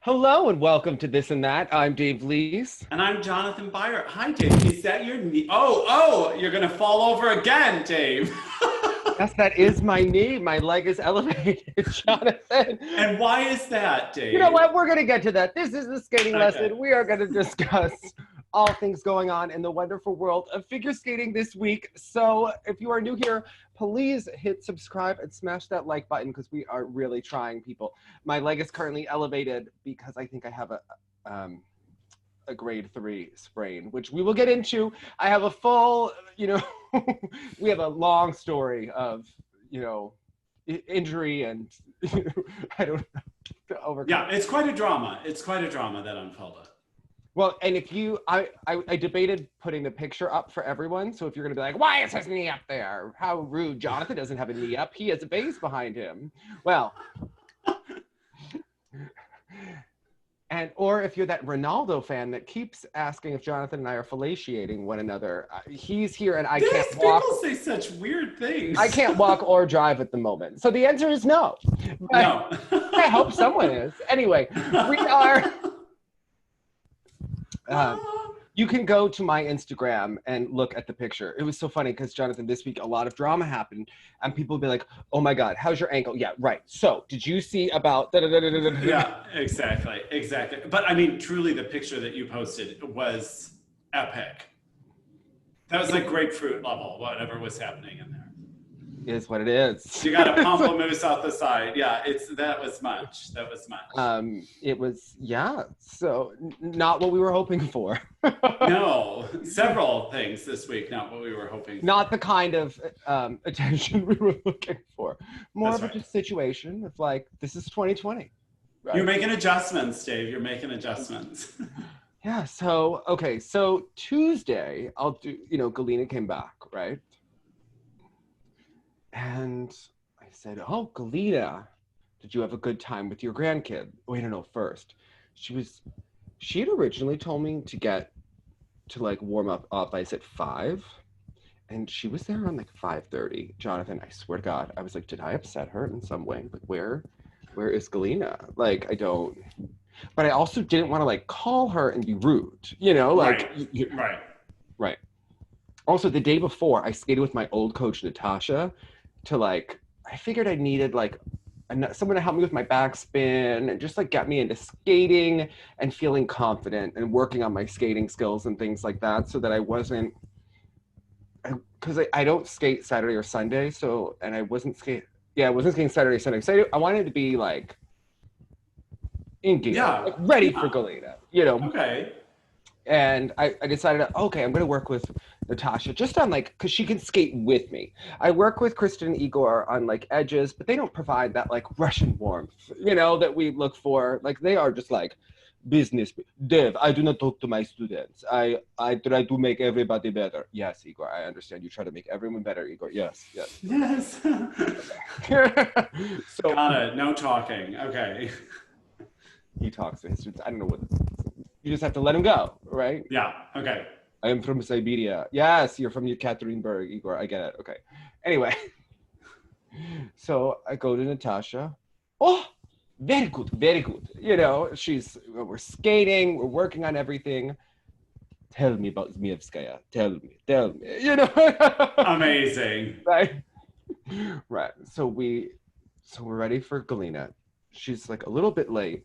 Hello and welcome to This and That. I'm Dave Lees. And I'm Jonathan Byer. Hi, Dave. Is that your knee? Oh, you're going to fall over again, Dave. Yes, that is my knee. My leg is elevated, Jonathan. And why is that, Dave? You know what? We're going to get to that. This is the skating lesson. We are going to discuss all things going on in the wonderful world of figure skating this week. So if you are new here, please hit subscribe and smash that like button because we are really trying, people. My leg is currently elevated because I think I have a grade 3 sprain, which we will get into. I have a full, we have a long story of, injury and I don't know. To overcome. Yeah, it's quite a drama. It's quite a drama that unfolded. Well, and if you, I debated putting the picture up for everyone. So if you're going to be like, why is his knee up there? How rude. Jonathan doesn't have a knee up. He has a base behind him. Well, or if you're that Ronaldo fan that keeps asking if Jonathan and I are fellatiating one another, he's here and I can't walk. People say such weird things. I can't walk or drive at the moment. So the answer is no. But no. I hope someone is. Anyway, we are... you can go to my Instagram and look at the picture. It was so funny because, Jonathan, this week a lot of drama happened and people would be like, oh my God, how's your ankle? Yeah, right. So did you see about... Yeah, exactly. But I mean, truly the picture that you posted was epic. That was like grapefruit level, whatever was happening in there. Is what it is. You got a pamplemousse out the side. Yeah, that was much. It was, yeah. So not what we were hoping for. No, several things this week. Not what we were hoping for. Not the kind of attention we were looking for. More That's of right. a situation of like, this is 2020. Right? You're making adjustments, Dave. You're making adjustments. Yeah. So okay. So Tuesday, Galina came back, right? And I said, oh, Galina, did you have a good time with your grandkid? Wait, no, first. She had originally told me to like warm up off ice at 5. And she was there around like 5:30. Jonathan, I swear to God, I was like, did I upset her in some way? Like, where is Galina? Like, I don't, but I also didn't want to like call her and be rude, like. Right. Also, the day before, I skated with my old coach, Natasha, I figured I needed like someone to help me with my backspin and just like get me into skating and feeling confident and working on my skating skills and things like that so that I wasn't, because I don't skate Saturday or Sunday. So, and I wasn't skating Saturday, Sunday. So I wanted to be like in gear, like ready for Galina, Okay. And I decided, okay, I'm going to work with Natasha just on like, because she can skate with me. I work with Kristen and Igor on like edges, but they don't provide that like Russian warmth, that we look for. Like they are just like business. Dev, I do not talk to my students. I try to make everybody better. Yes, Igor, I understand. You try to make everyone better, Igor. Yes. Yes. So, got it. No talking. Okay. He talks to his students. I don't know what. You just have to let him go, right? Yeah. Okay. I am from Siberia. Yes, you're from Yekaterinburg, Igor. I get it. Okay. Anyway, so I go to Natasha. Oh, very good, very good. We're skating, we're working on everything. Tell me about Zmievskaya. Tell me. Amazing. Right. So we're ready for Galina. She's like a little bit late.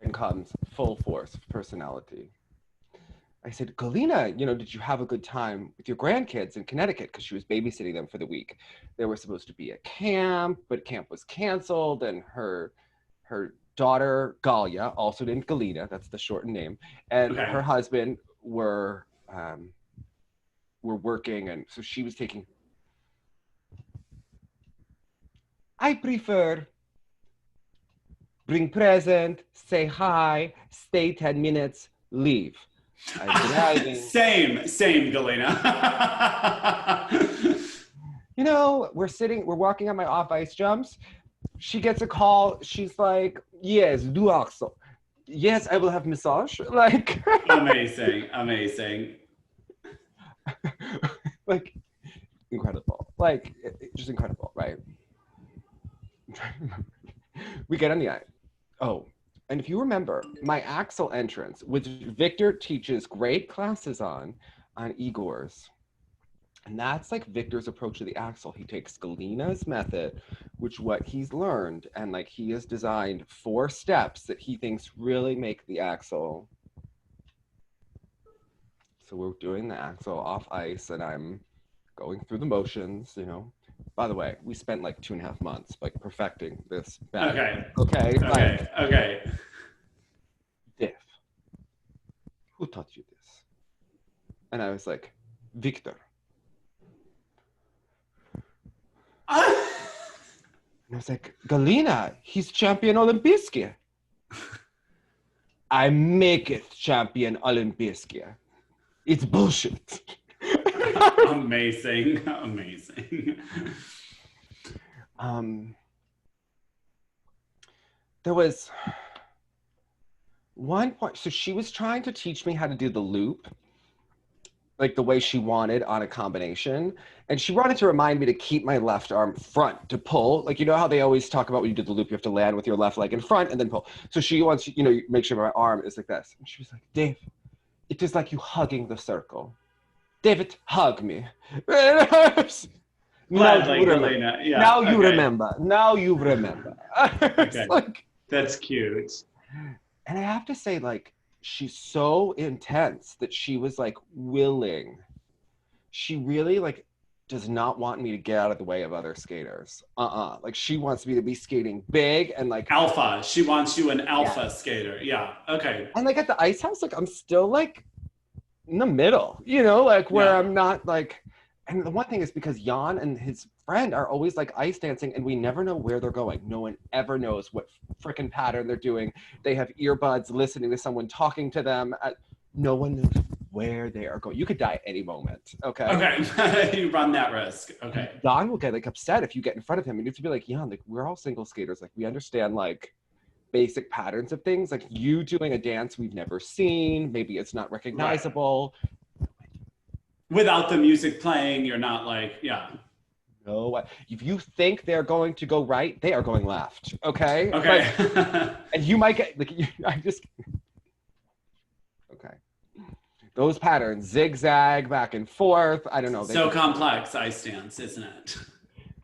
And comes full force personality. I said, Galina, did you have a good time with your grandkids in Connecticut? Because she was babysitting them for the week. There was supposed to be a camp, but camp was canceled, and her daughter, Galia, also named Galina, that's the shortened name, and her husband were working, and so she was taking... I prefer... bring present, say hi, stay 10 minutes, leave. I'm driving. Same, Galina. We're walking on my off-ice jumps. She gets a call. She's like, yes, do also. Yes, I will have massage. Like. Amazing. Like, incredible. Like, just incredible, right? I'm trying to remember. We get on the ice. Oh, And if you remember, my axel entrance, which Victor teaches great classes on Igor's. And that's like Victor's approach to the axle. He takes Galina's method, which what he's learned, and like he has designed 4 steps that he thinks really make the axle. So we're doing the axle off ice, and I'm going through the motions, you know. By the way, we spent like 2.5 months like perfecting this. Okay. Okay. Like, Okay. Diff, who taught you this? And I was like, Victor. And I was like, Galina, he's champion Olympiski. I make it champion Olympiski. It's bullshit. Amazing. There was one point, so she was trying to teach me how to do the loop, like the way she wanted on a combination. And she wanted to remind me to keep my left arm front to pull. Like, you know how they always talk about when you do the loop, you have to land with your left leg in front and then pull. So she wants, you know, make sure my arm is like this. And she was like, Dave, it is like you hugging the circle. David, hug me. Gladly, Galina. Yeah. Now you remember. Now you remember. Okay. Like, that's cute. And I have to say, like, she's so intense that she was like willing. She really like does not want me to get out of the way of other skaters. Like she wants me to be skating big and like alpha. She wants you an alpha skater. Yeah. Okay. And like at the ice house, like I'm still like in the middle, you know, like where I'm not like. And the one thing is because Jan and his friend are always like ice dancing and we never know where they're going. No one ever knows what freaking pattern they're doing. They have earbuds listening to someone talking to them. No one knows where they are going. You could die at any moment, okay? Okay, you run that risk, okay. Don will get like upset if you get in front of him and you have to be like, Jan, like we're all single skaters. Like we understand like basic patterns of things. Like you doing a dance we've never seen. Maybe it's not recognizable. Right. Without the music playing, you're not like, No, if you think they're going to go right, they are going left. Okay. Okay. And you might get like, okay. Those patterns, zigzag, back and forth. I don't know. So complex ice dance, isn't it?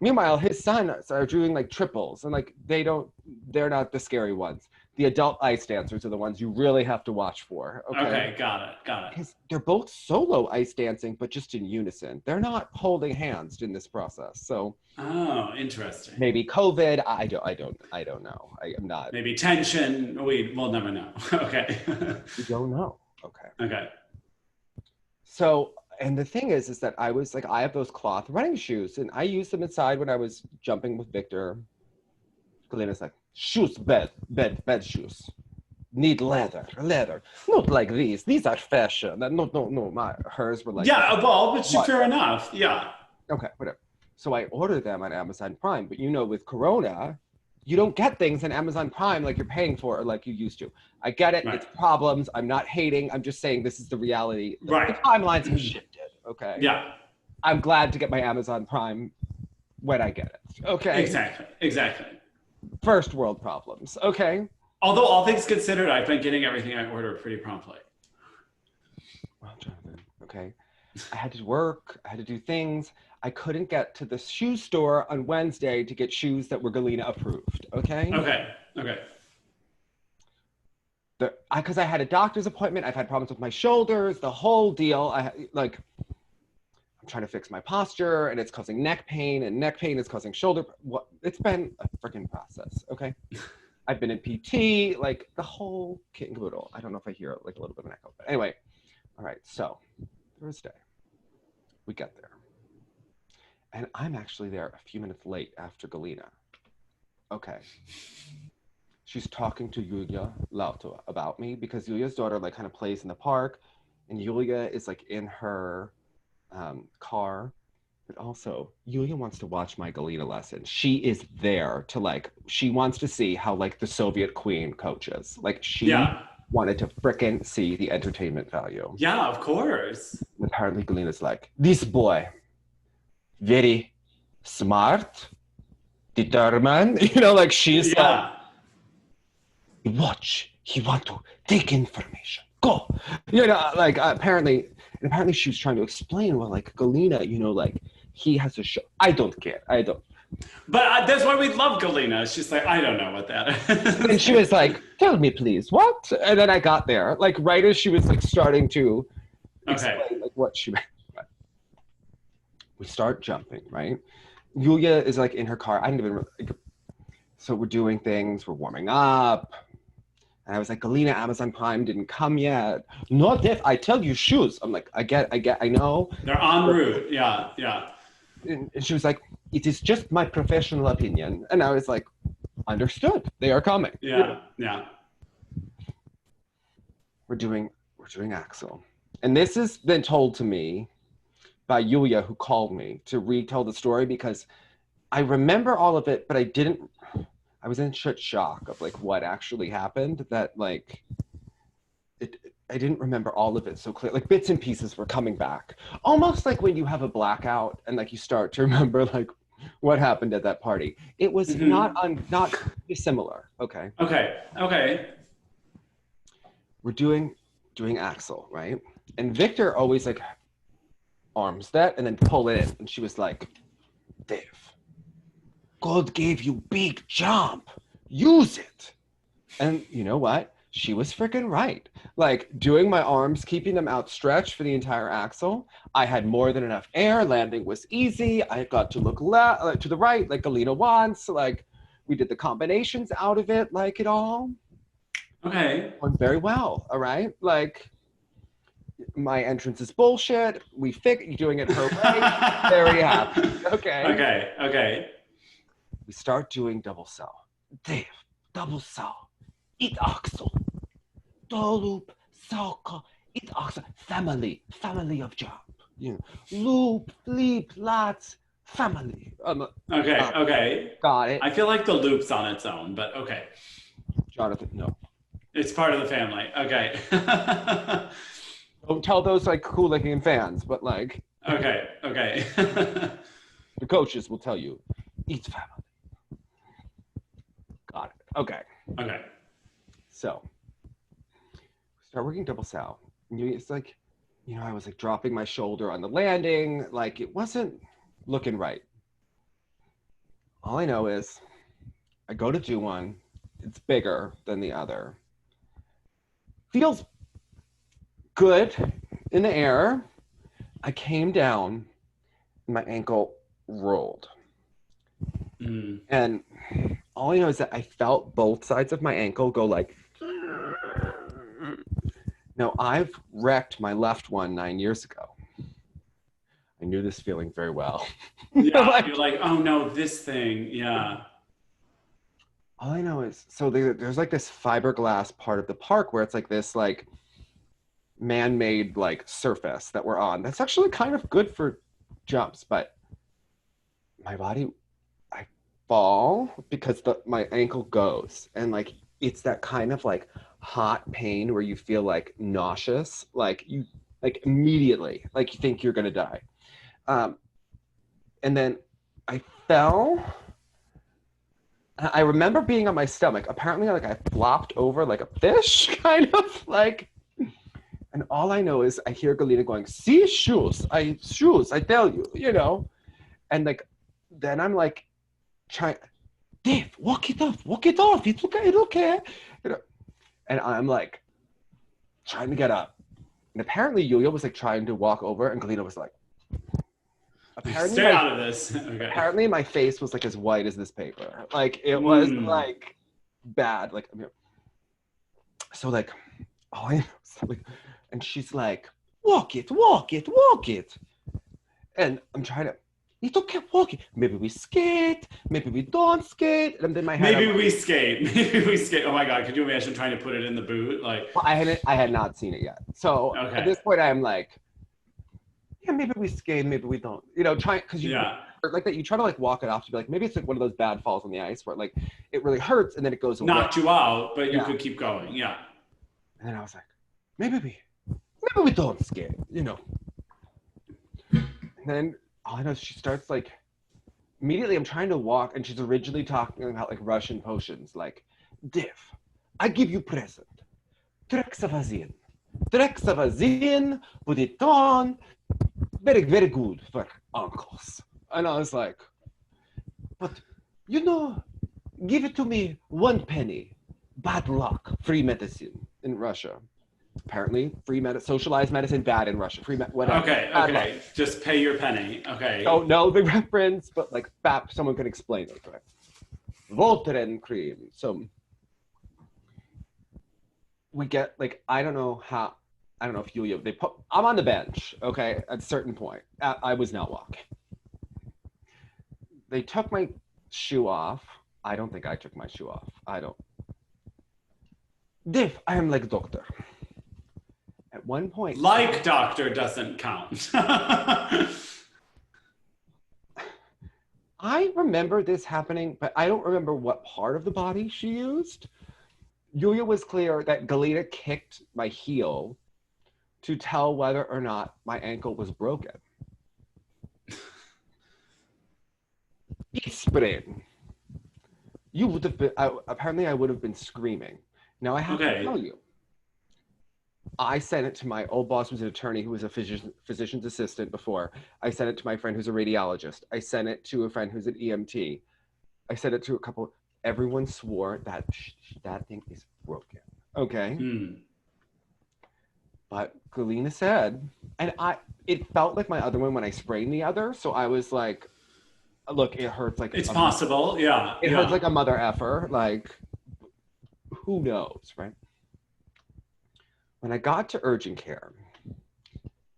Meanwhile, his sons are doing like triples, and like they're not the scary ones. The adult ice dancers are the ones you really have to watch for. Okay, got it. Because they're both solo ice dancing, but just in unison. They're not holding hands in this process. So. Oh, interesting. Maybe COVID. I don't know. I am not. Maybe tension. We'll never know. Okay. We don't know. Okay. So, and the thing is that I was like, I have those cloth running shoes, and I used them inside when I was jumping with Victor. Galina's like, shoes, bed shoes. Need leather. Not like these. These are fashion. No. Hers were like. Yeah, but fair enough. Yeah. Okay, whatever. So I ordered them on Amazon Prime, but you know, with Corona, you don't get things on Amazon Prime like you're paying for or like you used to. I get it. Right. It's problems. I'm not hating. I'm just saying this is the reality. Right. The timelines have shifted. Okay. Yeah. I'm glad to get my Amazon Prime when I get it. Okay. Exactly. First world problems. Okay. Although all things considered, I've been getting everything I order pretty promptly. Well, Jonathan, okay. I had to work. I had to do things. I couldn't get to the shoe store on Wednesday to get shoes that were Galina approved. Okay. Because I had a doctor's appointment. I've had problems with my shoulders, the whole deal. I'm trying to fix my posture, and it's causing neck pain, and neck pain is causing shoulder. It's been a freaking process. Okay. I've been in PT, like the whole kit and caboodle. I don't know if I hear like a little bit of an echo, but anyway. All right. So Thursday, we get there. And I'm actually there a few minutes late after Galina. Okay. She's talking to Yulia Lauto about me because Yulia's daughter like kind of plays in the park, and Yulia is like in her car. But also, Yulia wants to watch my Galina lesson. She is there to like, she wants to see how like the Soviet queen coaches. Like she wanted to frickin' see the entertainment value. Yeah, of course. But apparently Galina's like, this boy, very smart, determined, you know, like she's like, Watch. He want to take information. Go. Like apparently she was trying to explain, well, like Galina, like he has a show. I don't care. I don't. But that's why we love Galina. She's like, I don't know what that is. And she was like, tell me, please, what? And then I got there, like right as she was like starting to explain like what she meant. We start jumping, right? Yulia is like in her car. I didn't even. So we're doing things. We're warming up. And I was like, Galina, Amazon Prime didn't come yet. Not if I tell you shoes. I'm like, I know. They're en route. Yeah, yeah. And she was like, it is just my professional opinion. And I was like, understood. They are coming. Yeah, yeah. We're doing Axel. And this has been told to me by Yulia, who called me to retell the story, because I remember all of it, but I was in such shock of like what actually happened that like I didn't remember all of it so clear. Like bits and pieces were coming back. Almost like when you have a blackout and like you start to remember like what happened at that party. It was not dissimilar. Okay. We're doing Axel, right? And Victor always like arms that and then pull it in. And she was like, Dave, God gave you big jump. Use it. And you know what? She was freaking right. Like doing my arms, keeping them outstretched for the entire axle. I had more than enough air. Landing was easy. I got to look to the right, like Galina wants. Like we did the combinations out of it, like it all. Okay. Went very well. All right. Like my entrance is bullshit. We you're doing it her way. Very happy. Okay. Okay. We start doing double cell. Dave, double cell. It axle. Loop, salka, it axle. Family of jump. Loop, leap, lats, family. Okay. Got it. I feel like the loop's on its own, but okay. Jonathan, no. It's part of the family. Okay. Don't tell those like cool looking fans, but like. Okay. The coaches will tell you, it's family. Got it. Okay. So, start working double cell. It's like, I was like dropping my shoulder on the landing. Like it wasn't looking right. All I know is I go to do one. It's bigger than the other. Feels good in the air. I came down and my ankle rolled. And all I know is that I felt both sides of my ankle go like. Now, I've wrecked my left one 9 years ago. I knew this feeling very well. Yeah, you're like, oh no, this thing, yeah. All I know is, so there's like this fiberglass part of the park where it's like this like man-made like surface that we're on. That's actually kind of good for jumps, but my body, I fall because my ankle goes, and like it's that kind of like hot pain where you feel like nauseous, like you like immediately like you think you're gonna die. And then I fell. I remember being on my stomach. Apparently like I flopped over like a fish, kind of like, and all I know is I hear Galina going, see, shoes, I tell you, and like then I'm like trying, Dave, walk it off, it's okay. And I'm like trying to get up. And apparently Yulia was like trying to walk over and Galina was like, stay out of this. Okay. Apparently my face was like as white as this paper. Like it was like bad. Like, so like, and she's like, walk it. And I'm trying to, it's okay, walk it. Maybe we skate, maybe we don't skate. And then my head, maybe we skate. Oh my God, could you imagine trying to put it in the boot? Like, well, I had not seen it yet. So at this point I'm like, yeah, maybe we skate, maybe we don't. Try, because like that, you try to like walk it off to be like, maybe it's like one of those bad falls on the ice where like it really hurts and then it goes away. Knocked you out, but you could keep going. Yeah. And then I was like, maybe we don't skate, And then all I know is she starts like, immediately I'm trying to walk and she's originally talking about like Russian potions, like, Div, I give you present. Trexavazin. Trexavazin, put it on. Very, very good for uncles. And I was like, but, you know, give it to me 1 penny. Bad luck. Free medicine in Russia. Apparently, socialized medicine, bad in Russia. Whatever. Okay. Just pay your penny. Okay. Don't know the reference, but like, someone can explain it. Right? Voltaren cream. So we get like, I don't know if Yulia, I'm on the bench, okay, at a certain point. I was not walking. They took my shoe off. I don't think I took my shoe off. Diff, I am like doctor. At one point. Like doctor doesn't count. I remember this happening, but I don't remember what part of the body she used. Yulia was clear that Galina kicked my heel to tell whether or not my ankle was broken. Sprain. You would have been, apparently I would have been screaming. Now I have to tell you, I sent it to my old boss, who was an attorney, who was a physician's assistant before. I sent it to my friend who's a radiologist. I sent it to a friend who's an EMT. I sent it to a couple. Everyone swore that that thing is broken. Okay. But Galina said, and it felt like my other one when I sprained the other. So I was like, look, it hurts like it's possible. Yeah. It hurts like a mother effer. Like, who knows, right? When I got to urgent care,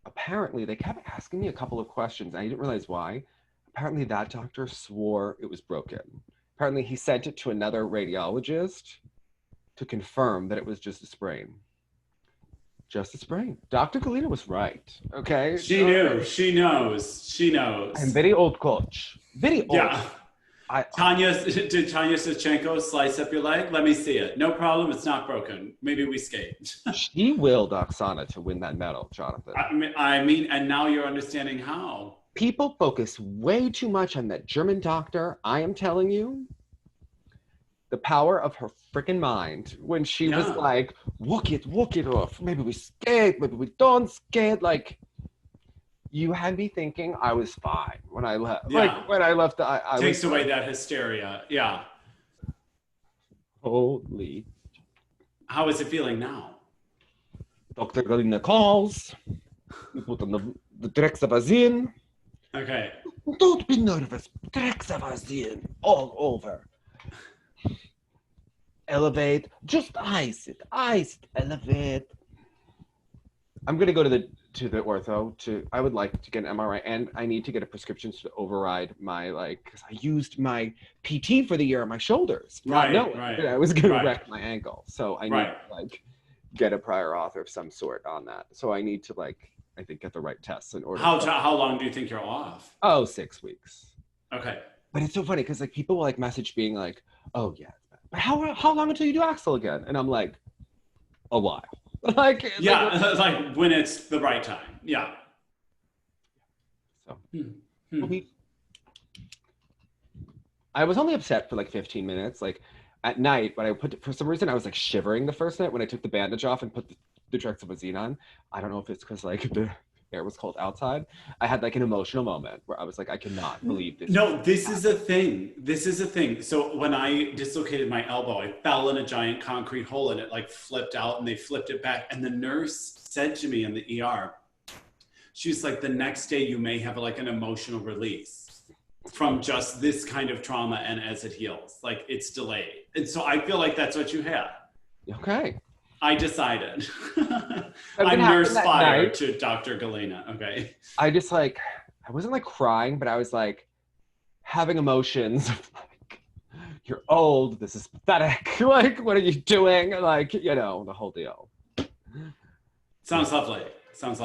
apparently they kept asking me a couple of questions. I didn't realize why. Apparently that doctor swore it was broken. Apparently he sent it to another radiologist to confirm that it was just a sprain. Just a sprain. Dr. Galina was right, okay? She knew. She knows. I'm very old, coach. Very old. Yeah. Did Tanya Sachenko slice up your leg? Let me see it. No problem. It's not broken. Maybe we skate. She willed Oksana to win that medal, Jonathan. I mean, and now you're understanding how. People focus way too much on that German doctor. I am telling you, the power of her freaking mind when she was like, walk it off. Maybe we skate, maybe we don't skate. Like, you had me thinking I was fine when I left. Yeah. Like, when I left, I takes was away that hysteria. Yeah. Holy. How is it feeling now? Dr. Galina calls. We put on the Trexavazin. Okay. Don't be nervous. Trexavazin all over. Elevate. Just ice it. Elevate. I'm gonna go to the ortho. I would like to get an MRI, and I need to get a prescription to override my because I used my PT for the year on my shoulders. Right. I was gonna wreck my ankle, so I need to get a prior auth of some sort on that. So I need to I think get the right tests in order. How long do you think you're off? Oh, 6 weeks. Okay. But it's so funny because people will message being like, "Oh yeah, but how long until you do axle again?" And I'm like, "A while." Like when it's the right time. Yeah. So I was only upset for 15 minutes. At night, but for some reason I was shivering the first night when I took the bandage off and put the Trexavazine on. I don't know if it's because the air was cold outside. I had an emotional moment where I was I cannot believe this. No, this is a thing. So when I dislocated my elbow, I fell in a giant concrete hole and it flipped out and they flipped it back. And the nurse said to me in the ER, she's like, the next day you may have an emotional release from just this kind of trauma and as it heals. It's delayed. And so I feel like that's what you had. Okay. I decided. I'm nurse fire to Dr. Galina. Okay. I just I wasn't crying, but I was having emotions of you're old, this is pathetic. What are you doing? The whole deal. Sounds lovely. So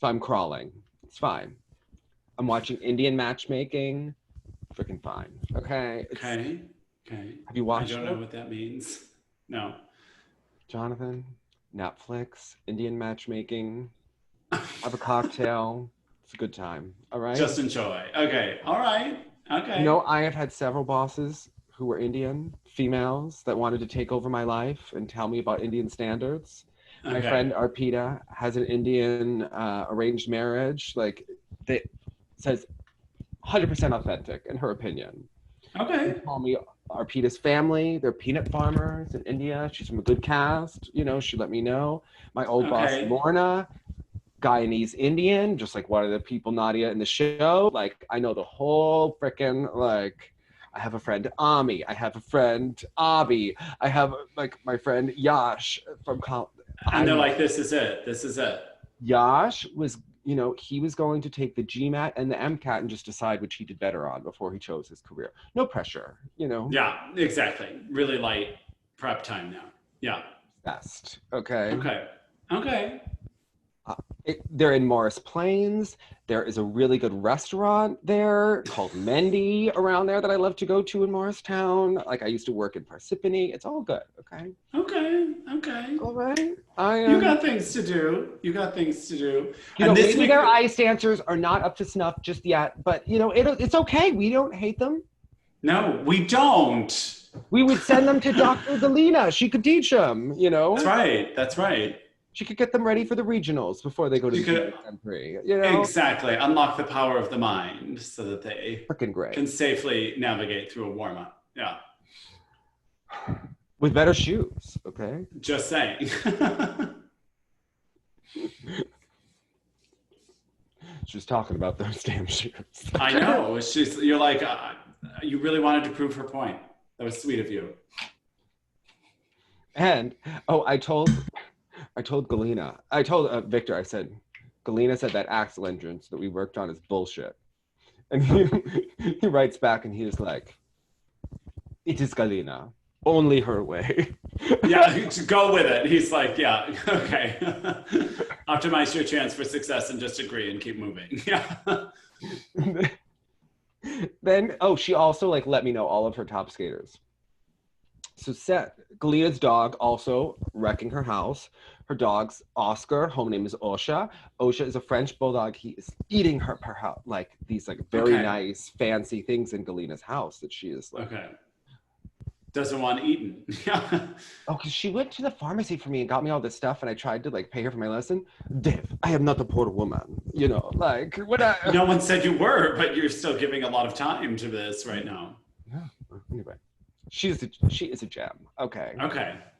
I'm crawling. It's fine. I'm watching Indian matchmaking. Freaking fine. Okay. Okay. Have you watched I don't know what that means. No. Jonathan, Netflix, Indian matchmaking, have a cocktail. It's a good time. All right. Just enjoy. Okay. All right. Okay. I have had several bosses who were Indian, females that wanted to take over my life and tell me about Indian standards. Okay. My friend Arpita has an Indian arranged marriage, like that says 100% authentic in her opinion. Okay. She told me Arpita's family, they're peanut farmers in India. She's from a good caste, you know, she let me know. My old boss, Lorna, Guyanese Indian, just like one of the people, Nadia, in the show. Like, I know the whole frickin', like, I have a friend, Ami. I have a friend, Abhi. I have, like, my friend, Yash from college. And they're like, this is it. This is it. Yash was, you know, he was going to take the GMAT and the MCAT and just decide which he did better on before he chose his career. No pressure, you know? Yeah, exactly. Really light prep time now. Yeah. Best. Okay. Okay. They're in Morris Plains. There is a really good restaurant there called Mendy around there that I love to go to in Morristown. Like, I used to work in Parsippany. It's all good, okay? Okay. All right. You got things to do. You know, and maybe their ice dancers are not up to snuff just yet, but, you know, it's okay. We don't hate them. No, we don't. We would send them to Dr. Galina. She could teach them, you know? That's right. She could get them ready for the regionals before they go to the Grand Prix. You know? Exactly. Unlock the power of the mind so that they great. Can safely navigate through a warm-up. Yeah. With better shoes, okay? Just saying. She's talking about those damn shoes. I know. You're like, you really wanted to prove her point. That was sweet of you. And, I told Galina, I told Victor, I said, Galina said that axle entrance that we worked on is bullshit. And he writes back and he's like, it is Galina, only her way. Yeah, go with it. He's like, yeah, okay. Optimize your chance for success and just agree and keep moving. Yeah. Then, she also like let me know all of her top skaters. So Galina's dog also wrecking her house. Her dog's Oscar, home name is Osha. Osha is a French bulldog. He is eating her house, like these like very nice, fancy things in Galina's house that she is like. Okay. Doesn't want eaten. Yeah. Because she went to the pharmacy for me and got me all this stuff, and I tried to like pay her for my lesson. Dave, I am not a poor woman. You know, like what No one said you were, but you're still giving a lot of time to this right now. Yeah. Anyway. She is a gem. Okay.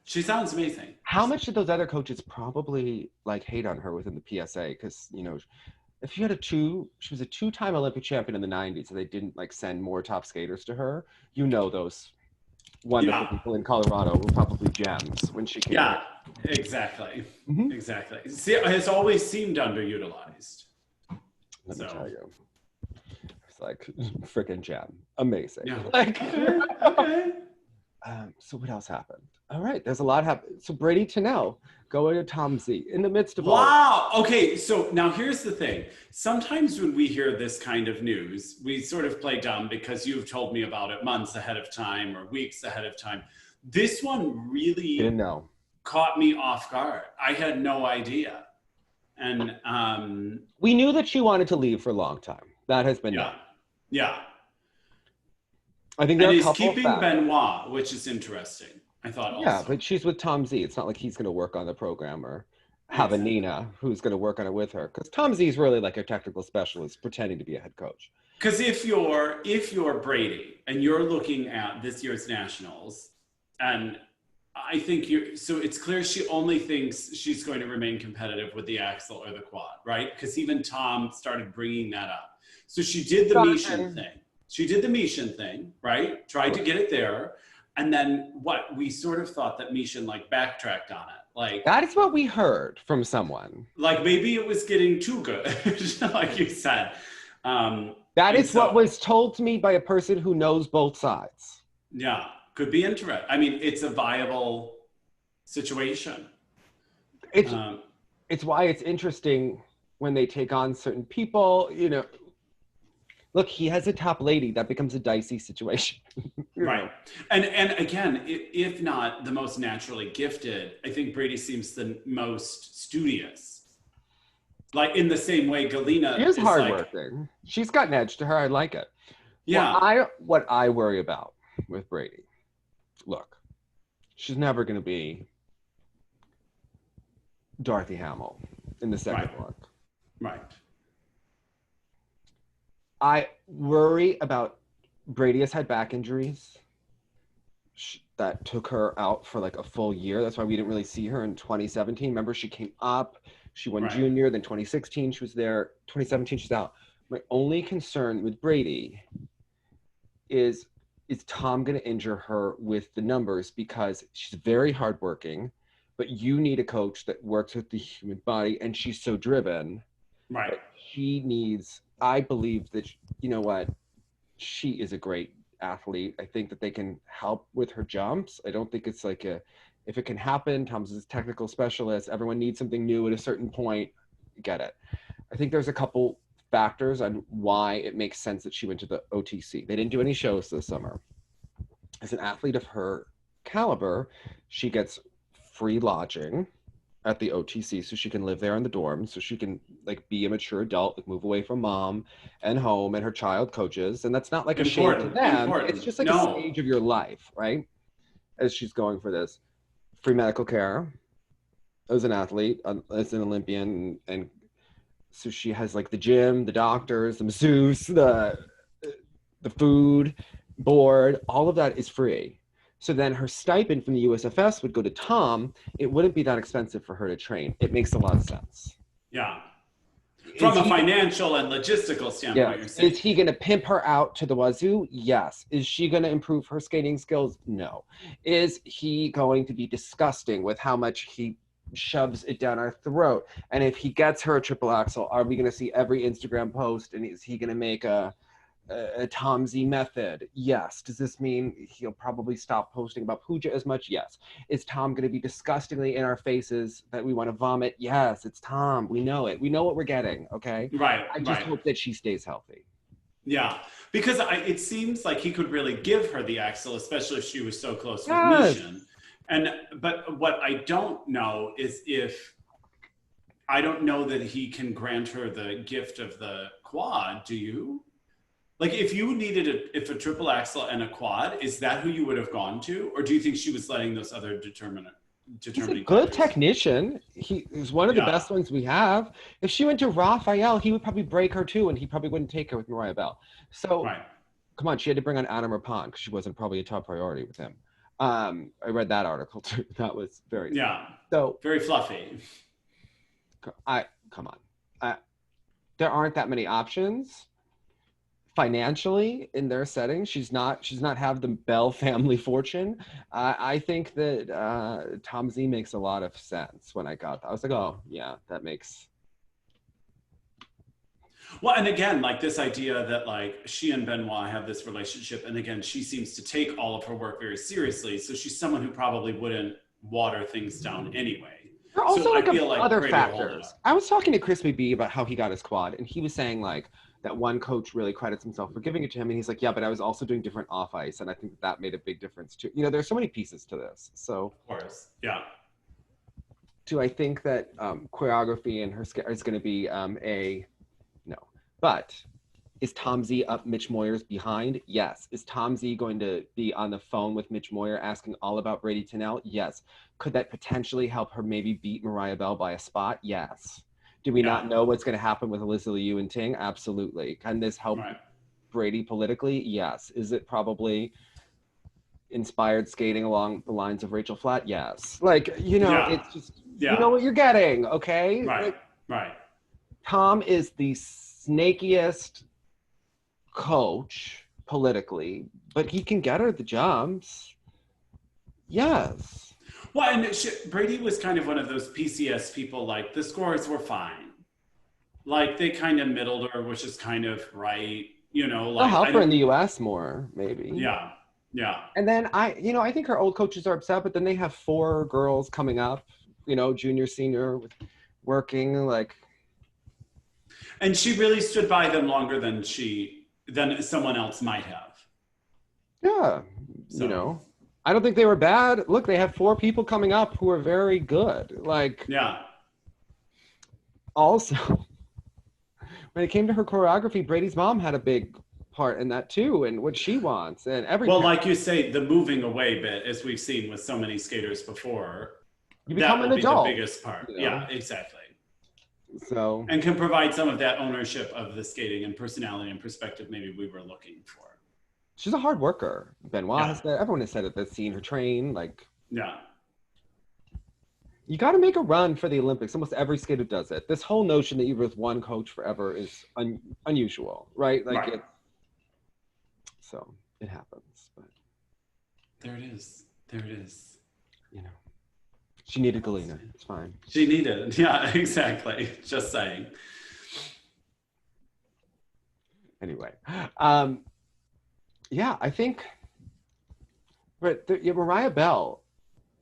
She sounds amazing. How much did those other coaches probably like hate on her within the PSA? Because, you know, if you had she was a 2-time Olympic champion in the 90s, and they didn't like send more top skaters to her, you know, those wonderful people in Colorado were probably gems when she came. Yeah, exactly. Mm-hmm. Exactly. See, it's always seemed underutilized. Let me tell you. Like freaking gem, amazing. Yeah. Like, okay. So what else happened? All right, there's a lot happened. So Bradie Tennell going to Tom Z in the midst of Wow. Okay, so now here's the thing. Sometimes when we hear this kind of news, we sort of play dumb because you've told me about it months ahead of time or weeks ahead of time. This one really caught me off guard. I had no idea, and we knew that she wanted to leave for a long time. That has been done. Yeah. I think there are a couple keeping Benoit, which is interesting. I thought also. Yeah, but she's with Tom Z. It's not like he's going to work on the program or have a Nina who's going to work on it with her. Because Tom Z is really like a technical specialist pretending to be a head coach. Because if you're Bradie and you're looking at this year's nationals, and I think so it's clear she only thinks she's going to remain competitive with the axle or the quad, right? Because even Tom started bringing that up. So she did the Mishan thing. Right? Tried to get it there. And then we sort of thought that Mishan like backtracked on it. Like that is what we heard from someone. Like maybe it was getting too good, like you said. That is what was told to me by a person who knows both sides. Yeah, could be interesting. I mean, it's a viable situation. It's why it's interesting when they take on certain people, you know. Look, he has a top lady. That becomes a dicey situation. Right. And again, if not the most naturally gifted, I think Bradie seems the most studious. Like in the same way Galina is hardworking. She's got an edge to her. I like it. Yeah. What I worry about with Bradie. Look, she's never going to be Dorothy Hamill in the second look. Right. I worry about Bradie has had back injuries that took her out for like a full year. That's why we didn't really see her in 2017. Remember, she came up, she won junior, then 2016 she was there, 2017 she's out. My only concern with Bradie is Tom going to injure her with the numbers, because she's very hardworking, but you need a coach that works with the human body, and she's so driven. Right. She needs, I believe that, you know what, she is a great athlete. I think that they can help with her jumps. I don't think it's like if it can happen, Tom's a technical specialist, everyone needs something new at a certain point, get it. I think there's a couple factors on why it makes sense that she went to the OTC. They didn't do any shows this summer. As an athlete of her caliber, she gets free lodging at the OTC, so she can live there in the dorm, so she can like be a mature adult, like move away from mom and home and her child coaches. And that's not like a shame to them. It's just like a stage of your life, right? As she's going for this free medical care as an athlete, as an Olympian, and so she has like the gym, the doctors, the masseuse, the food board, all of that is free. So then her stipend from the USFS would go to Tom. It wouldn't be that expensive for her to train. It makes a lot of sense. Yeah. From a financial and logistical standpoint, you're saying. Is he going to pimp her out to the wazoo? Yes. Is she going to improve her skating skills? No. Is he going to be disgusting with how much he shoves it down our throat? And if he gets her a triple axel, are we going to see every Instagram post? And is he going to make a Tom Z method? Yes. Does this mean he'll probably stop posting about Pooja as much? Yes. Is Tom going to be disgustingly in our faces that we want to vomit? Yes, it's Tom. We know it. We know what we're getting, okay? Right. I just hope that she stays healthy. Yeah, because it seems like he could really give her the axle, especially if she was so close with Mishan. But what I don't know is I don't know that he can grant her the gift of the quad. Do you? Like, if you needed a triple axel and a quad, is that who you would have gone to? Or do you think she was letting those other determining He's a good technician. He's one of the best ones we have. If she went to Raphael, he would probably break her too, and he probably wouldn't take her with Mariah Bell. So, come on, she had to bring on Adam Rapon because she wasn't probably a top priority with him. I read that article too. That was very very fluffy. Come on. There aren't that many options. Financially in their setting, she's not have the Bell family fortune. I think that Tom Z makes a lot of sense. When I got that, I was like, oh yeah, that makes. Well, and again, like this idea that like she and Benoit have this relationship, and again, she seems to take all of her work very seriously. So she's someone who probably wouldn't water things down anyway. There are also other factors. I was talking to Chris B about how he got his quad, and he was saying like that one coach really credits himself for giving it to him, and he's like, yeah, but I was also doing different off ice, and I think that made a big difference too. You know, there's so many pieces to this. So of course, yeah. Do I think that choreography and her is going to be no? But is Tom Z up Mitch Moyer's behind? Yes. Is Tom Z going to be on the phone with Mitch Moyer asking all about Bradie Tennell? Yes. Could that potentially help her maybe beat Mariah Bell by a spot? Yes. Do we not know what's going to happen with Alyssa Liu and Ting? Absolutely. Can this help Bradie politically? Yes. Is it probably inspired skating along the lines of Rachel Flatt? Yes. Like, you know, it's just, you know what you're getting, okay? Right. Tom is the snakiest coach politically, but he can get her the jumps. Yes. Well, and Bradie was kind of one of those PCS people, like the scores were fine. Like they kind of middled her, which is kind of right, you know. Like, they'll help her in the US more, maybe. Yeah. And then I think her old coaches are upset, but then they have 4 girls coming up, you know, junior, senior, working like. And she really stood by them longer than someone else might have. Yeah, so. You know. I don't think they were bad. Look, they have 4 people coming up who are very good. Like, also, when it came to her choreography, Bradie's mom had a big part in that too, and what she wants, and everything. Well, like you say, the moving away bit, as we've seen with so many skaters before, You become that an will adult. be the biggest part. You know? Yeah, exactly. So And can provide some of that ownership of the skating and personality and perspective maybe we were looking for. she's a hard worker. Benoit has said, everyone has said it. They've seen her train. Like, Yeah. you got to make a run for the Olympics. Almost every skater does it. This whole notion that you're with one coach forever is unusual, right? Like, Right. So it happens. But There it is. There it is. you know, she needed Galina. It's fine. She needed. Yeah, exactly. Just saying. Anyway, yeah, I think. But Mariah Bell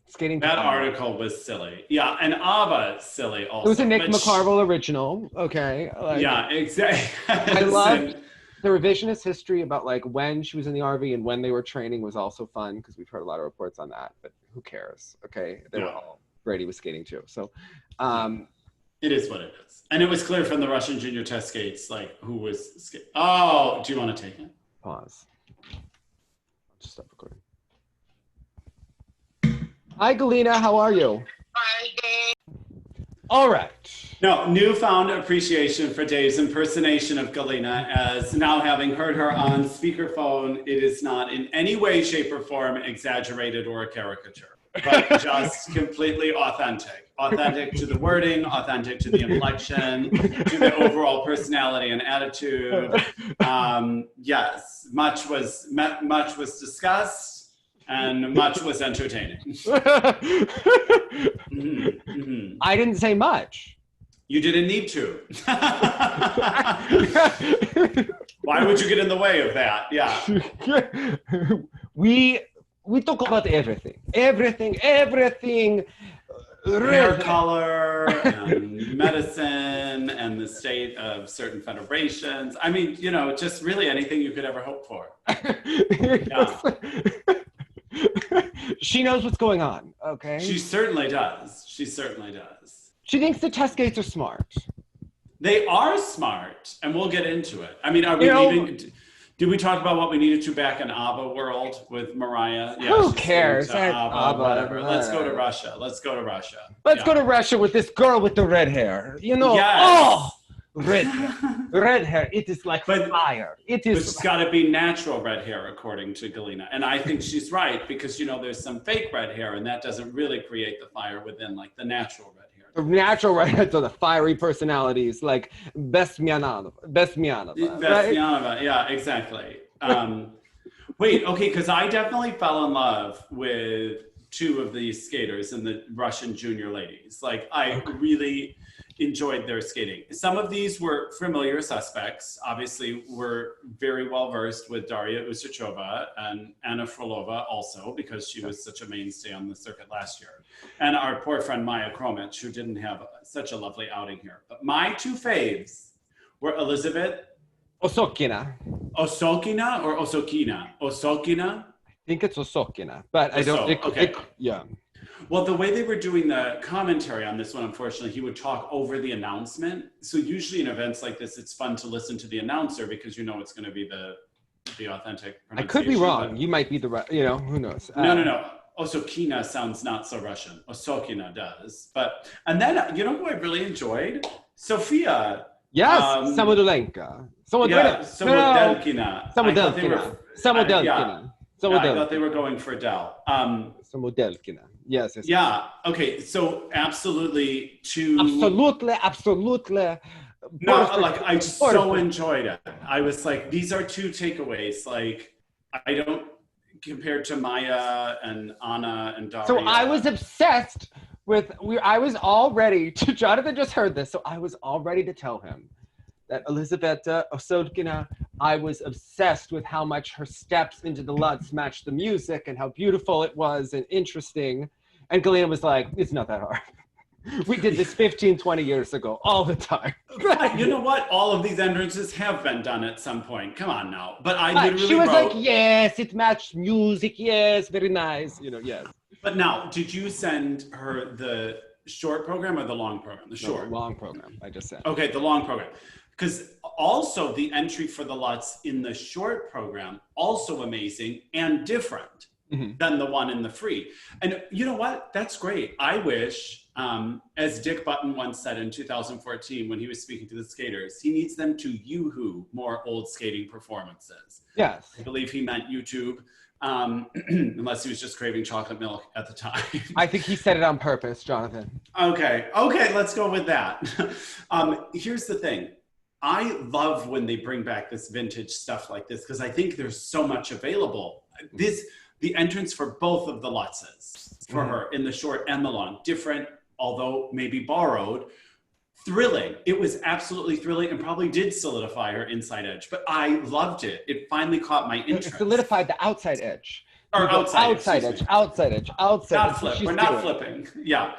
skating. That article was silly. Yeah, and ABBA silly also. It was a Nick McCarville original. Okay. Like, yeah, exactly. I loved the revisionist history about like when she was in the RV and when they were training was also fun because we've heard a lot of reports on that. But who cares? Okay, they were all. Brady was skating too. So, it is what it is. And it was clear from the Russian junior test skates, like who was skating. Oh, do you want to take it? Pause. I'll just stop recording. Hi, Galina. How are you? Hi, Dave. All right. No, newfound appreciation for Dave's impersonation of Galina, as now having heard her on speakerphone, it is not in any way, shape, or form exaggerated or a caricature, but just completely authentic. Authentic to the wording, authentic to the inflection, to the overall personality and attitude. Yes, much was discussed. And much was entertaining. I didn't say much. You didn't need to. Why would you get in the way of that? Yeah. We talk about everything. Hair color and medicine and the state of certain federations. I mean, you know, just really anything you could ever hope for. Yeah. She knows what's going on, okay? She certainly does. She certainly does. She thinks the test skates are smart. They are smart, and we'll get into it. I mean, are we leaving? Did we talk about what we needed to back in ABBA world with Mariah? Yeah, who cares? ABBA, whatever. Let's go to Russia. Let's go to Russia. Let's go to Russia with this girl with the red hair. You know, yes. Red hair. It is like fire. It is. But it's got to be natural red hair, according to Galina. And I think she's right because, you know, there's some fake red hair and that doesn't really create the fire within like the natural red hair. The natural red hair, so the fiery personalities like Besmianova. Besmianova, yeah, exactly. Wait, okay, because I definitely fell in love with two of these skaters and the Russian junior ladies. Like, I really enjoyed their skating. Some of these were familiar suspects. Obviously, we're very well versed with Daria Usacheva and Anna Frolova also, because she was such a mainstay on the circuit last year. And our poor friend Maya Kromich, who didn't have such a lovely outing here. But my two faves were Elizabeth Osokina. Osokina or Osokina? Osokina? I think it's Osokina, but I don't think, okay. Yeah. Well, the way they were doing the commentary on this one, unfortunately, he would talk over the announcement. So usually in events like this, it's fun to listen to the announcer because you know it's going to be the authentic pronunciation. I could be wrong. You might be the right, you know, who knows? No. Osokina sounds not so Russian. Osokina does. But, and then, you know who I really enjoyed? Sophia. Yes, Samodolenka. Samodelkina. Samodelkina. I thought they were going for Adele. Samodelkina. Yes. Yeah. Okay. So absolutely two. Absolutely. No, like I just so enjoyed it. I was like, these are two takeaways. Like, I don't compared to Maya and Anna and Daria. So I was obsessed with. I was all ready to. Jonathan just heard this, so I was all ready to tell him that Elizaveta Osodkina. I was obsessed with how much her steps into the Lutz matched the music and how beautiful it was and interesting. And Galina was like, it's not that hard. We did this 15, 20 years ago, all the time. You know what? All of these entrances have been done at some point. Come on now. But I literally She was like, yes, it matched music. Yes, very nice. You know, yes. But now, did you send her the short program or the long program? The short. No, long program, I just said. Okay, the long program. Because also the entry for the Lutz in the short program, also amazing and different than the one in the free. And you know what? That's great. I wish, as Dick Button once said in 2014 when he was speaking to the skaters, he needs them to yoo-hoo more old skating performances. Yes. I believe he meant YouTube, unless he was just craving chocolate milk at the time. I think he said it on purpose, Jonathan. Okay, let's go with that. Here's the thing. I love when they bring back this vintage stuff like this because I think there's so much available. The entrance for both of the Lutzes for her in the short and the long, different, although maybe borrowed, thrilling. It was absolutely thrilling and probably did solidify her inside edge, but I loved it. It finally caught my interest. It solidified the outside edge. Or outside edge. Not flip. We're not flipping. Yeah.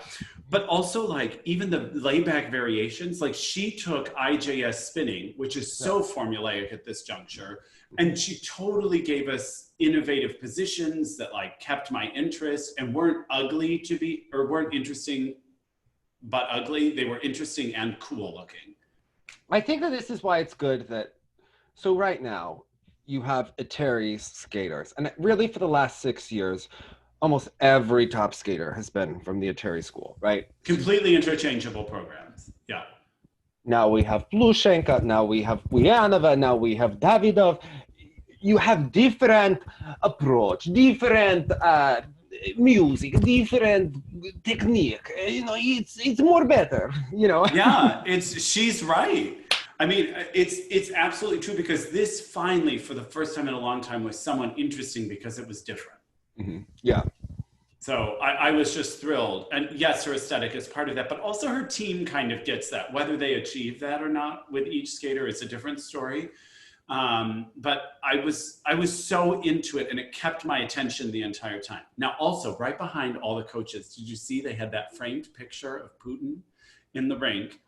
But also, like, even the layback variations, like, she took IJS spinning, which is so formulaic at this juncture, and she totally gave us innovative positions that, like, kept my interest and weren't ugly to be, or weren't interesting but ugly. They were interesting and cool looking. I think that this is why it's good that, so right now, you have Eteri skaters, and really for the last 6 years, almost every top skater has been from the Eteri school, right? Completely interchangeable programs, yeah. Now we have Plushenko, now we have Buyanova, now we have Davidov. You have different approach, different music, different technique. You know, it's more better, you know? Yeah, she's right. I mean, it's absolutely true because this finally, for the first time in a long time, was someone interesting because it was different. Yeah. So I was just thrilled. And yes, her aesthetic is part of that, but also her team kind of gets that. Whether they achieve that or not with each skater is a different story. But I was so into it and it kept my attention the entire time. Now, also right behind all the coaches, did you see they had that framed picture of Putin in the rink?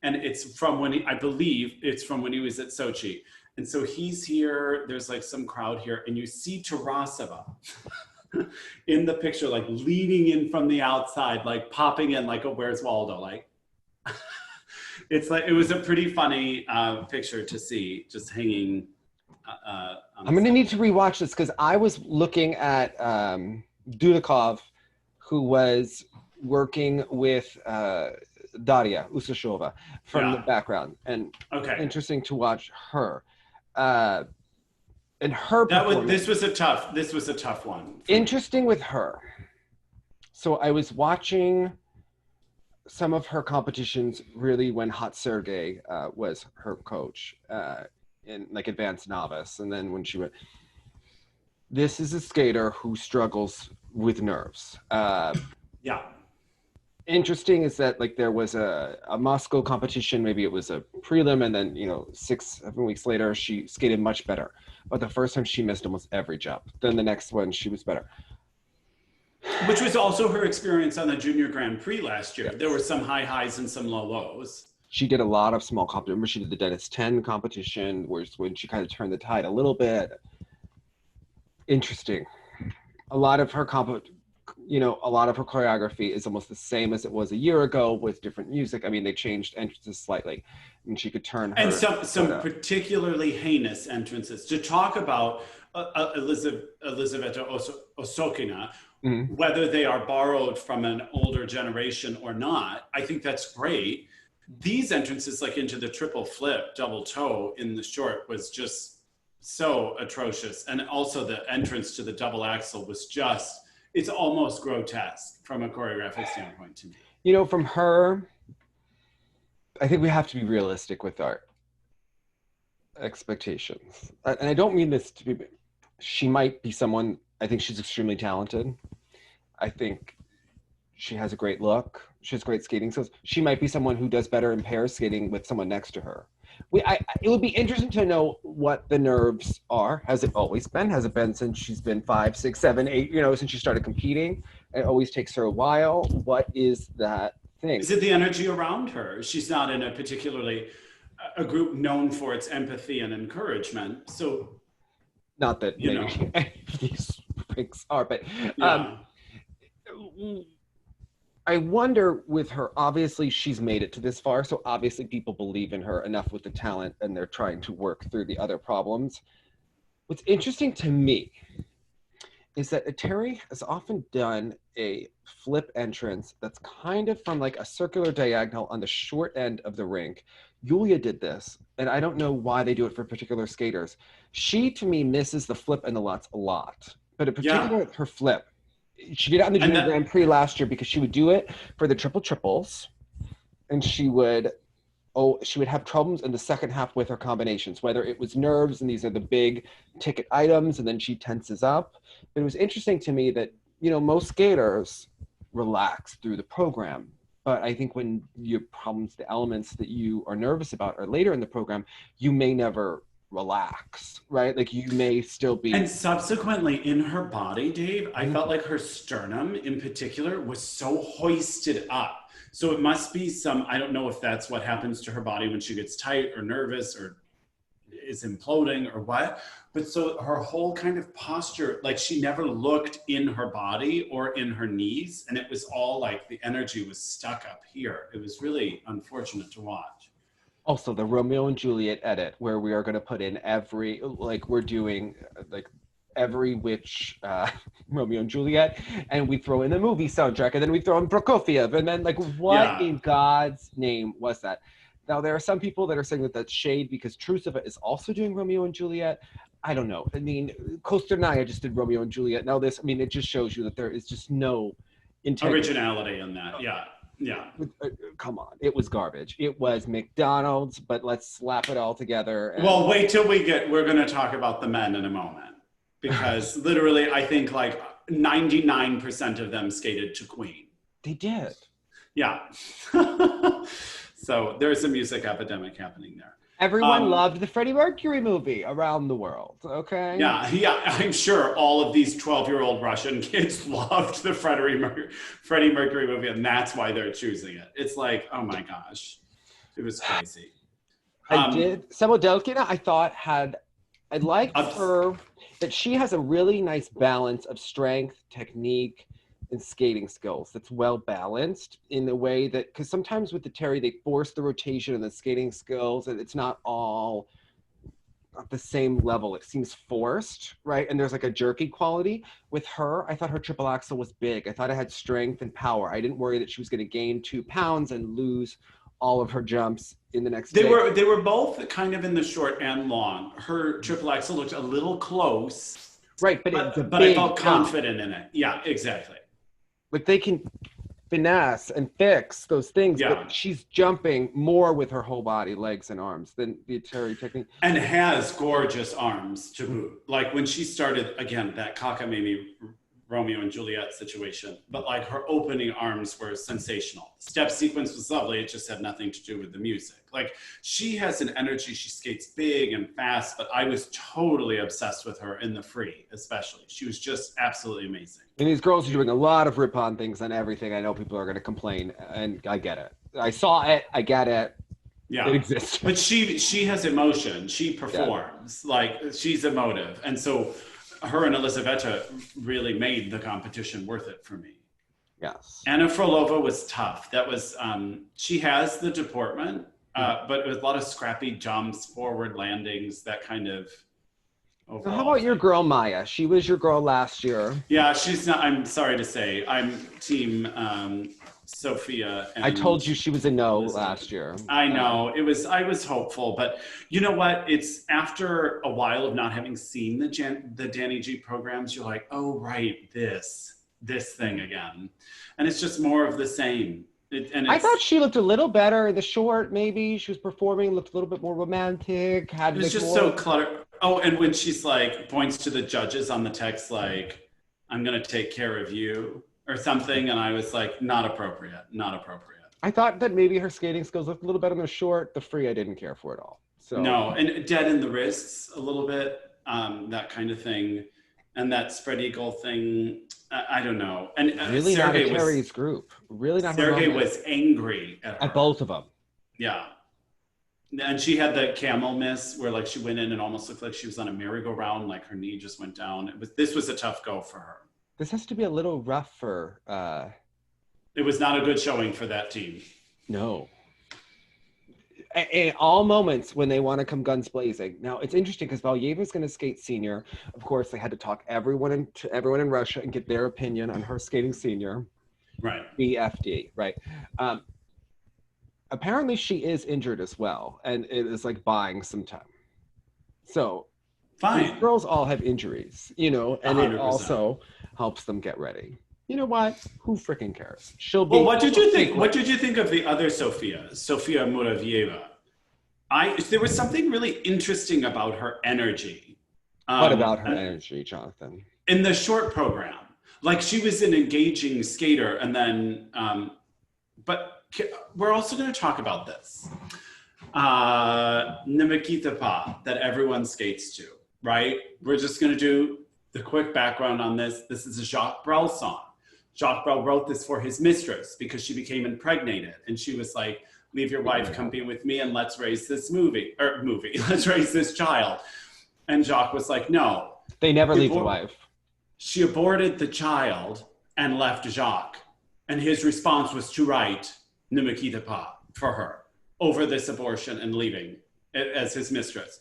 And it's from I believe it's from when he was at Sochi. And so he's here, there's like some crowd here, and you see Tarasova in the picture, like leaning in from the outside, like popping in like a Where's Waldo, like. It's like, it was a pretty funny picture to see, just hanging. I'm gonna need to rewatch this because I was looking at Dudikov, who was working with Daria Usacheva from the background, and interesting to watch her. And her this was a tough one. Interesting with her. So I was watching some of her competitions really when Hot Sergey was her coach in like advanced novice, and then when she went. This is a skater who struggles with nerves. Interesting is that like there was a Moscow competition, maybe it was a prelim, and then 6-7 weeks later she skated much better. But the first time she missed almost every jump. Then the next one she was better. Which was also her experience on the Junior Grand Prix last year. Yes. There were some high highs and some low lows. She did a lot of small competition. Remember she did the Dennis 10 competition, when she kind of turned the tide a little bit. Interesting. A lot of her choreography is almost the same as it was a year ago with different music. I mean, they changed entrances slightly, and she could turn her. And some particularly heinous entrances. To talk about Elizaveta Osokina, whether they are borrowed from an older generation or not, I think that's great. These entrances, like into the triple flip, double toe in the short, was just so atrocious. And also the entrance to the double axel was just, it's almost grotesque from a choreographic standpoint to me. From her, I think we have to be realistic with our expectations. And I don't mean this to be, she might be someone, I think she's extremely talented. I think she has a great look. She has great skating skills. She might be someone who does better in pair skating with someone next to her. It would be interesting to know what the nerves are. Has it always been? Has it been since she's been 5, 6, 7, 8, since she started competing? It always takes her a while. What is that thing? Is it the energy around her? She's not in a group known for its empathy and encouragement. So, not that these things are, but I wonder with her, obviously she's made it to this far, so obviously people believe in her enough with the talent and they're trying to work through the other problems. What's interesting to me is that Terry has often done a flip entrance that's kind of from like a circular diagonal on the short end of the rink. Julia did this, and I don't know why they do it for particular skaters. She, to me, misses the flip and the Lutz a lot, but in particular, her flip. She did it on the Junior Grand Prix last year because she would do it for the triple triples, and she would have problems in the second half with her combinations, whether it was nerves, and these are the big ticket items, and then she tenses up. But it was interesting to me that, you know, most skaters relax through the program. But I think when your problems, the elements that you are nervous about are later in the program, you may never relax, right? Like you may still be. And subsequently in her body, Dave, I felt like her sternum in particular was so hoisted up. So it must be some, I don't know if that's what happens to her body when she gets tight or nervous or is imploding or what, but so her whole kind of posture, like she never looked in her body or in her knees, and it was all like the energy was stuck up here. It was really unfortunate to watch. Also, the Romeo and Juliet edit, where we are going to put in every, like we're doing like every which Romeo and Juliet, and we throw in the movie soundtrack, and then we throw in Prokofiev, and then like what in God's name was that? Now, there are some people that are saying that that's shade because Trusova is also doing Romeo and Juliet. I don't know. I mean, Kosternaya just did Romeo and Juliet. Now this, I mean, it just shows you that there is just no originality in that. Yeah. Come on. It was garbage. It was McDonald's, but let's slap it all together. And... Well, wait till we're going to talk about the men in a moment. Because literally, I think like 99% of them skated to Queen. They did. Yeah. So there's a music epidemic happening there. Everyone loved the Freddie Mercury movie around the world, okay? Yeah, I'm sure all of these 12-year-old Russian kids loved the Freddie Mercury movie, and that's why they're choosing it. It's like, oh my gosh, it was crazy. Samodelkina, I thought I liked her, that she has a really nice balance of strength, technique, and skating skills that's well balanced in the way that, because sometimes with the Terry they force the rotation and the skating skills and it's not all at the same level. It seems forced, right? And there's like a jerky quality. With her, I thought her triple axel was big. I thought it had strength and power. I didn't worry that she was going to gain 2 pounds and lose all of her jumps in the next day. They were both kind of in the short and long. Her triple axel looked a little close, right? But I felt confident in it. Yeah, exactly. Like they can finesse and fix those things, but she's jumping more with her whole body, legs and arms, than the Terry technique. And has gorgeous arms to boot. Like when she started, again, that cockamamie Romeo and Juliet situation, but like her opening arms were sensational. The step sequence was lovely. It just had nothing to do with the music. Like she has an energy. She skates big and fast, but I was totally obsessed with her in the free, especially. She was just absolutely amazing. And these girls are doing a lot of rip-on things on everything. I know people are going to complain, and I get it. I saw it. I get it. Yeah, it exists. But she has emotion. She performs. Like she's emotive, and so her and Elizaveta really made the competition worth it for me. Yes. Anna Frolova was tough. That was she has the deportment, but it was a lot of scrappy jumps, forward landings, that kind of. So how about your girl Maya? She was your girl last year. Yeah, she's not. I'm sorry to say, I'm team Sophia. And I told you she was a no last year. I know I was hopeful, but you know what? It's after a while of not having seen the Danny G programs, you're like, oh right, this thing again, and it's just more of the same. I thought she looked a little better in the short. Maybe she was performing, looked a little bit more romantic. It was just so cluttered. Oh, and when she's like points to the judges on the text, like, "I'm gonna take care of you" or something, and I was like, not appropriate. I thought that maybe her skating skills looked a little better in the short. The free, I didn't care for at all. So no, and dead in the wrists a little bit, that kind of thing, and that spread eagle thing. I don't know. And really Sergey not a Terry's group. Really not. Sergey was angry at both of them. Yeah. And she had the camel miss where like she went in and almost looked like she was on a merry-go-round, like her knee just went down. This was a tough go for her. This has to be a little rough for It was not a good showing for that team. No. In all moments when they want to come guns blazing. Now, it's interesting because Valyeva's going to skate senior. Of course, they had to talk everyone in Russia and get their opinion on her skating senior. Right. BFD, right. Apparently, she is injured as well, and it is like buying some time. So, fine. These girls all have injuries, you know, and 100%. It also helps them get ready. You know what? Who freaking cares? She'll be. Well, what did you think? What did you think of the other Sofia Muravieva? There was something really interesting about her energy. What about her energy, Jonathan? In the short program, like she was an engaging skater, and then, but we're also going to talk about this. Nimikita Pa, that everyone skates to, right? We're just going to do the quick background on this. This is a Jacques Brel song. Jacques Brel wrote this for his mistress because she became impregnated. And she was like, leave your wife, come be with me, and let's raise this let's raise this child. And Jacques was like, no. They never leave the wife. She aborted the child and left Jacques. And his response was to write Nimikita Pa for her over this abortion and leaving as his mistress.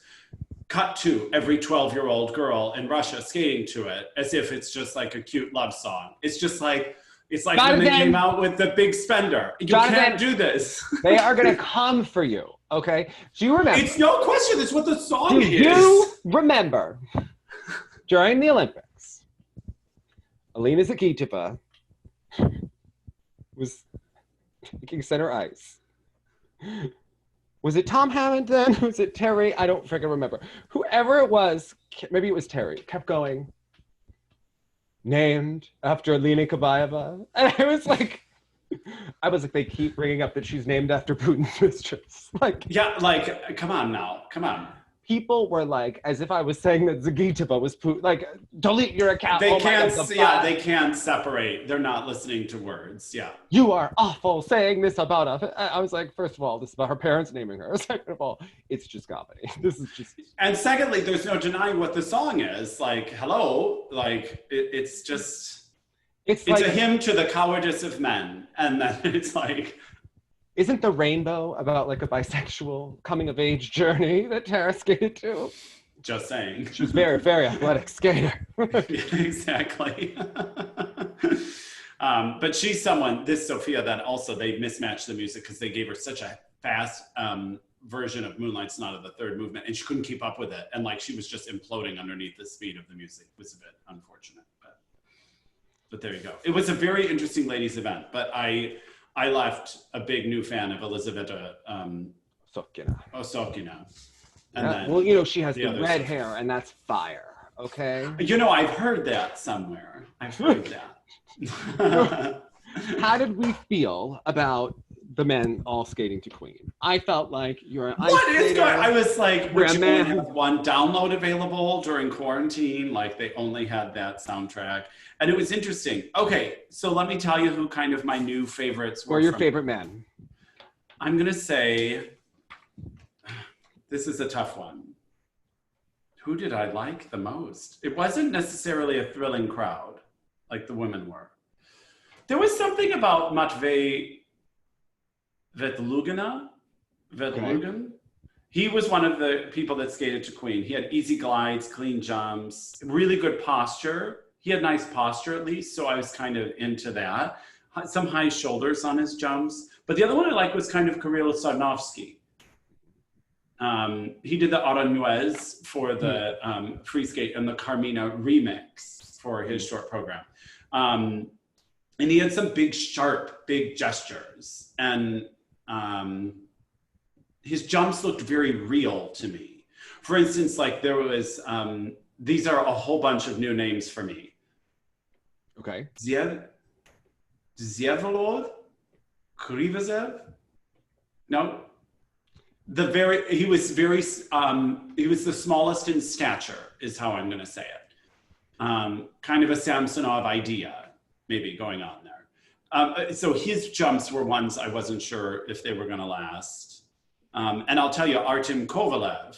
Cut to every 12-year-old girl in Russia skating to it as if it's just like a cute love song. It's just like, it's like when they came out with The Big Spender. You can't do this. They are going to come for you, okay? Do you remember? It's no question. It's what the song is. Do you remember during the Olympics, Alina Zakitova was taking center ice. Was it Tom Hammond then? Was it Terry? I don't freaking remember. Whoever it was, maybe it was Terry, kept going. Named after Alina Kabaeva. And I was like, they keep bringing up that she's named after Putin's mistress. Like, yeah, like, come on now. Come on. People were like, as if I was saying that Zagitova was Putin. Like, delete your account. They they can't separate. They're not listening to words. Yeah. You are awful saying this about her. I was like, first of all, this is about her parents naming her. Second of all, it's just comedy. This is just. And secondly, there's no denying what the song is. Like, hello, like it's just. It's like, a hymn to the cowardice of men, and then it's like. Isn't The Rainbow about like a bisexual coming of age journey that Tara skated to? Just saying. She was very, very athletic skater. Exactly. But she's someone, this Sofia, that also they mismatched the music because they gave her such a fast version of Moonlight Sonata, the third movement, and she couldn't keep up with it. And like she was just imploding underneath the speed of the music. It was a bit unfortunate, but there you go. It was a very interesting ladies event, but I left a big new fan of Elizaveta Osokina. And then well, you know, she has the red hair, and that's fire, okay? You know, I've heard that somewhere. I've heard that. How did we feel about the men all skating to Queen? I felt like you're an What is going on? I was like, would you only have one download available during quarantine? Like, they only had that soundtrack. And it was interesting. Okay, so let me tell you who kind of my new favorites were. Or your favorite men. I'm going to say, this is a tough one. Who did I like the most? It wasn't necessarily a thrilling crowd, like the women were. There was something about Matvey Vetlugin. He was one of the people that skated to Queen. He had easy glides, clean jumps, really good posture. He had nice posture at least, so I was kind of into that. Some high shoulders on his jumps. But the other one I liked was kind of Kirill Sarnovsky. He did the Aranjuez for the free skate and the Carmina remix for his short program. And he had some big, sharp, big gestures. And his jumps looked very real to me. For instance, like there was, these are a whole bunch of new names for me. Okay. Zyevolod? Krivazev? No. He was the smallest in stature, is how I'm going to say it. Kind of a Samsonov idea, maybe going on there. So his jumps were ones I wasn't sure if they were going to last. And I'll tell you, Artem Kovalev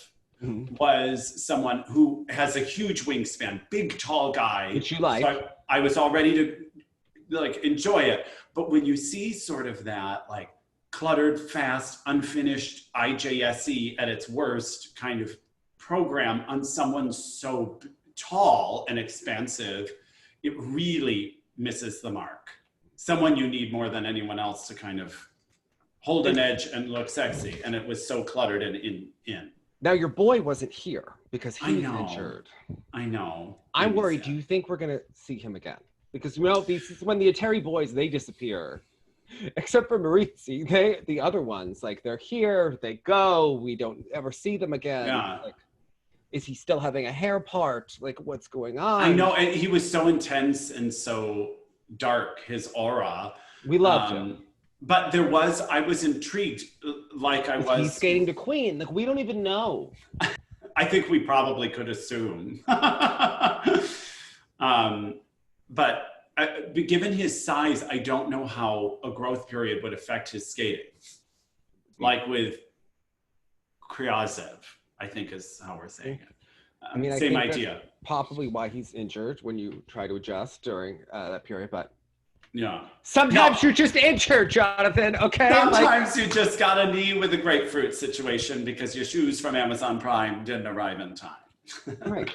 was someone who has a huge wingspan, big, tall guy. Which you like. So I was all ready to like enjoy it. But when you see sort of that like cluttered, fast, unfinished IJSE at its worst kind of program on someone so tall and expansive, it really misses the mark. Someone you need more than anyone else to kind of hold an edge and look sexy. And it was so cluttered and in. Now your boy wasn't here because he's injured. I know. I'm worried. Do you think we're going to see him again? Because, you know, this is when the Atari boys, they disappear. Except for Maurizi, the other ones, like they're here, they go, we don't ever see them again. Yeah. Like, is he still having a hair part? Like, what's going on? I know, and he was so intense and so dark, his aura. We loved him. But I was intrigued, like I was. He's skating to Queen. Like, we don't even know. I think we probably could assume. But given his size, I don't know how a growth period would affect his skating. Like with Kryazev, I think is how we're saying it. I mean, same I think idea. That's probably why he's injured when you try to adjust during that period, but yeah. Sometimes you're just injured, Jonathan, okay? Sometimes you just got a knee with a grapefruit situation because your shoes from Amazon Prime didn't arrive in time. Right,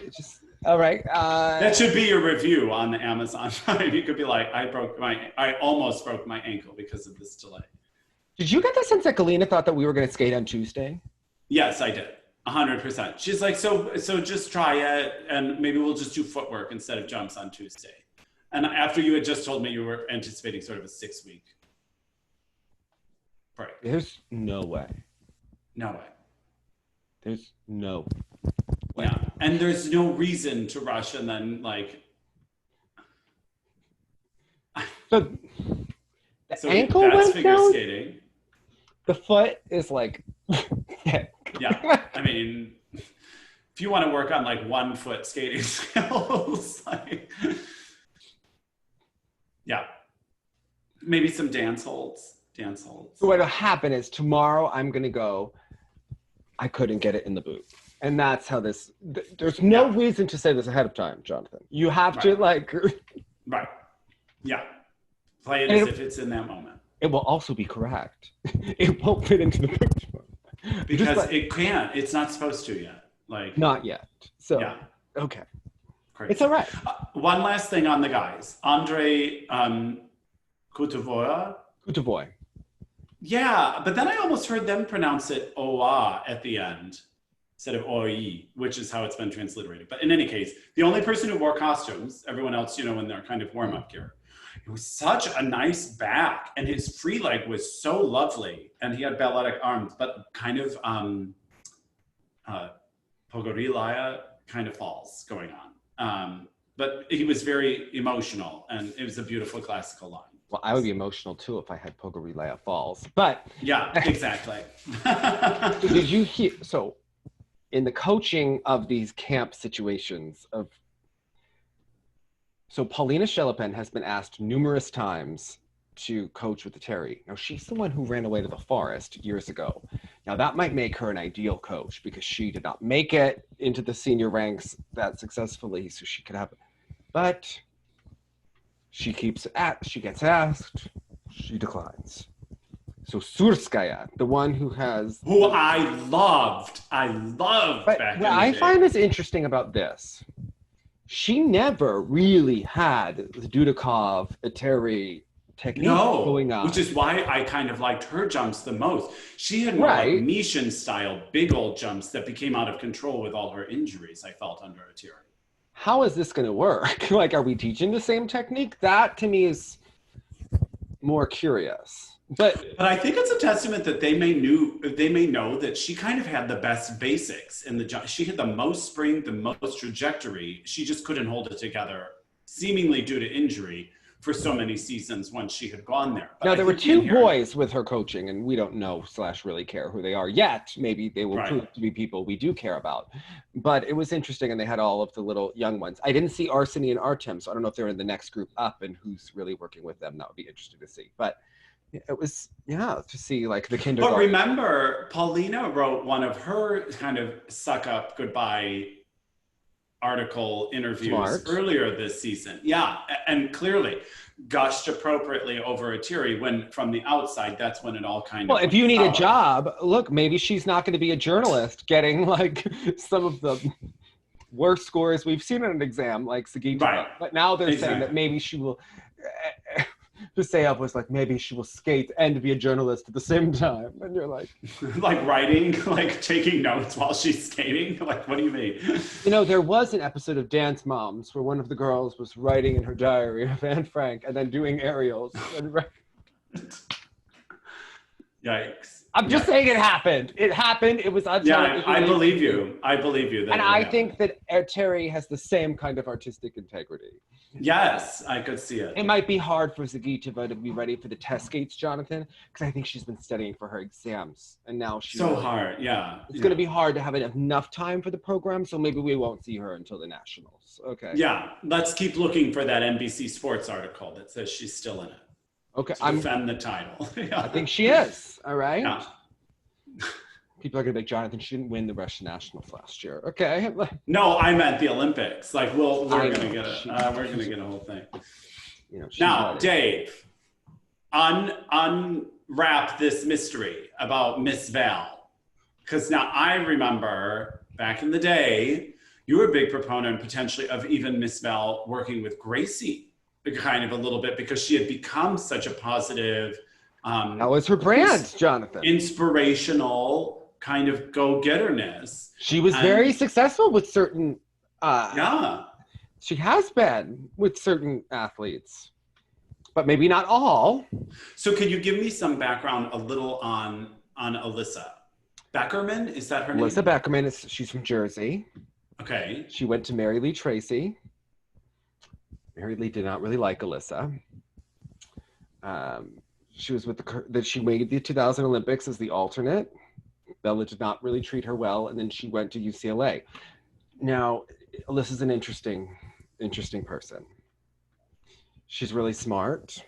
all right. That should be your review on the Amazon Prime. You could be like, I almost broke my ankle because of this delay. Did you get the sense that Galina thought that we were going to skate on Tuesday? Yes, I did. 100%. She's like, so just try it, and maybe we'll just do footwork instead of jumps on Tuesday. And after you had just told me you were anticipating sort of a 6-week break. There's no way. No way. There's no way. Yeah, and there's no reason to rush and then like. So the ankle went figure down. Skating. The foot is like. Yeah, I mean, if you want to work on like 1 foot skating skills, like. Yeah, maybe some dance holds. So what'll happen is tomorrow I'm gonna go. I couldn't get it in the boot, and that's how this. There's no reason to say this ahead of time, Jonathan. You have to like. Right. Yeah. Play it as if it's in that moment. It will also be correct. It won't fit into the boot because it can't. It's not supposed to yet. Like not yet. So yeah. Okay. Crazy. It's all right. One last thing on the guys. Andre Kutuvoy. Yeah, but then I almost heard them pronounce it Oa at the end instead of Oi, which is how it's been transliterated. But in any case, the only person who wore costumes, everyone else, you know, in their kind of warm-up gear. It was such a nice back, and his free leg was so lovely, and he had balletic arms, but kind of Pogorilaya kind of falls going on. But he was very emotional, and it was a beautiful classical line. Well, I would be emotional too if I had Pogorilaya falls, but yeah, exactly. Did you hear? So, in the coaching of these camp situations, so Paulina Shelopin has been asked numerous times to coach with the Terry. Now, she's the one who ran away to the forest years ago. Now, that might make her an ideal coach because she did not make it into the senior ranks that successfully, so she could have. But she gets asked, she declines. So Surskaya, the one who I loved back in the day. I find this interesting about this. She never really had the Dudikov, Eteri technique going on. Which is why I kind of liked her jumps the most. She had more like Mishin style, big old jumps that became out of control with all her injuries, I felt, under Eteri. How is this going to work? Like, are we teaching the same technique? That to me is more curious. But I think it's a testament that they may know that she kind of had the best basics in the jump. She had the most spring, the most trajectory. She just couldn't hold it together, seemingly due to injury, for so many seasons once she had gone there. But now, there were 2 boys with her coaching, and we don't know / really care who they are yet. Maybe they will prove to be people we do care about. But it was interesting, and they had all of the little young ones. I didn't see Arseny and Artem, so I don't know if they're in the next group up and who's really working with them. That would be interesting to see. But it was, to see like the kindergarten. But remember, Paulina wrote one of her kind of suck up goodbye article interviews Smart. earlier this season. Yeah, and clearly gushed appropriately over Atiri when from the outside, that's when it all kind of Well, if you need sour. a job, look, maybe she's not going to be a journalist getting like some of the worst scores we've seen in an exam, like Sagita. Right. But now they're saying Exactly. that maybe she will. Usacheva was like, maybe she will skate and be a journalist at the same time, and you're like, Like writing, like taking notes while she's skating. Like, what do you mean? you know, there was an episode of Dance Moms where one of the girls was writing in her diary of Anne Frank and then doing aerials. Yikes. I'm just saying it happened. It happened. It was on television. I believe you. I believe you. That And I think that Terry has the same kind of artistic integrity. Yes, I could see it. It might be hard for Sagitova to be ready for the test skates, Jonathan, because I think she's been studying for her exams. And now she's so hard, yeah. It's going to be hard to have enough time for the program, so maybe we won't see her until the Nationals. Okay. Yeah, let's keep looking for that NBC Sports article that says she's still in it. Okay. To defend the title. I think she is. All right. Yeah. People are gonna be like, Jonathan, she didn't win the Russian Nationals last year. Okay. No, I meant the Olympics. Like, we're gonna get a whole thing. You know, now, Dave, unwrap this mystery about Miss Val, because now I remember back in the day, you were a big proponent potentially of even Miss Val working with Gracie, kind of a little bit, because she had become such a positive. That was her brand, Jonathan. Inspirational kind of go-getterness. She was very successful with certain. Yeah. She has been with certain athletes, but maybe not all. So, could you give me some background a little on Alyssa Beckerman? Is that her name? Alyssa Beckerman she's from Jersey. Okay. She went to Mary Lee Tracy. Mary Lee did not really like Alyssa. She was with she made the 2000 Olympics as the alternate. Bella did not really treat her well, and then she went to UCLA. Now, Alyssa's an interesting person. She's really smart.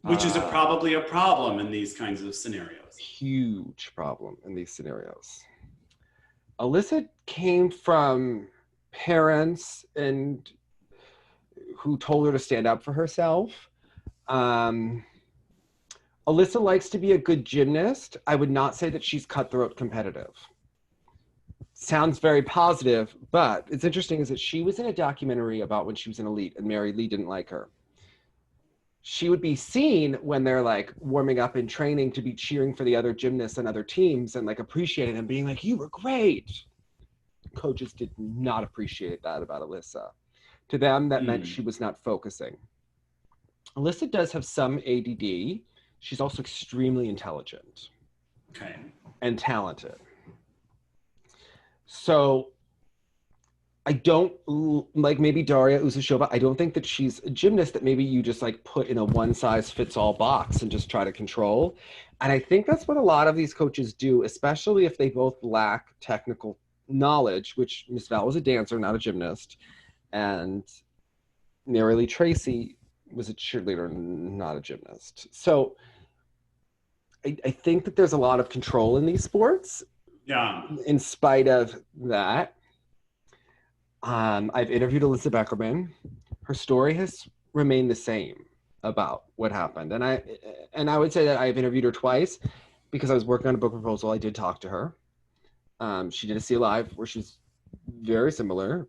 Which is probably a problem in these kinds of scenarios. Huge problem in these scenarios. Alyssa came from parents who told her to stand up for herself. Alyssa likes to be a good gymnast. I would not say that she's cutthroat competitive. Sounds very positive, but it's interesting is that she was in a documentary about when she was an elite and Mary Lee didn't like her. She would be seen when they're like warming up and training to be cheering for the other gymnasts and other teams and like appreciating them, being like, you were great. Coaches did not appreciate that about Alyssa. To them, that meant she was not focusing. Alyssa does have some ADD. She's also extremely intelligent. Okay. And talented. So I don't, like maybe Daria Usacheva, I don't think that she's a gymnast that maybe you just like put in a one-size-fits-all box and just try to control. And I think that's what a lot of these coaches do, especially if they both lack technical knowledge, which Miss Val was a dancer, not a gymnast. And Mary Lee Tracy was a cheerleader, not a gymnast. So I think that there's a lot of control in these sports. Yeah. In spite of that, I've interviewed Alyssa Beckerman. Her story has remained the same about what happened. And I would say that I've interviewed her twice because I was working on a book proposal. I did talk to her. She did a See Live where she's very similar.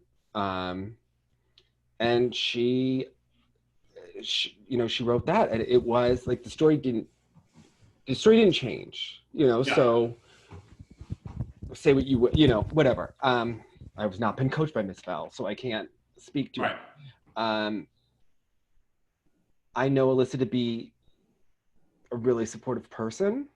And she wrote that, and it was like the story didn't change, so say what you whatever. I was not been coached by Miss Val, so I can't speak to it. I know Alyssa to be a really supportive person.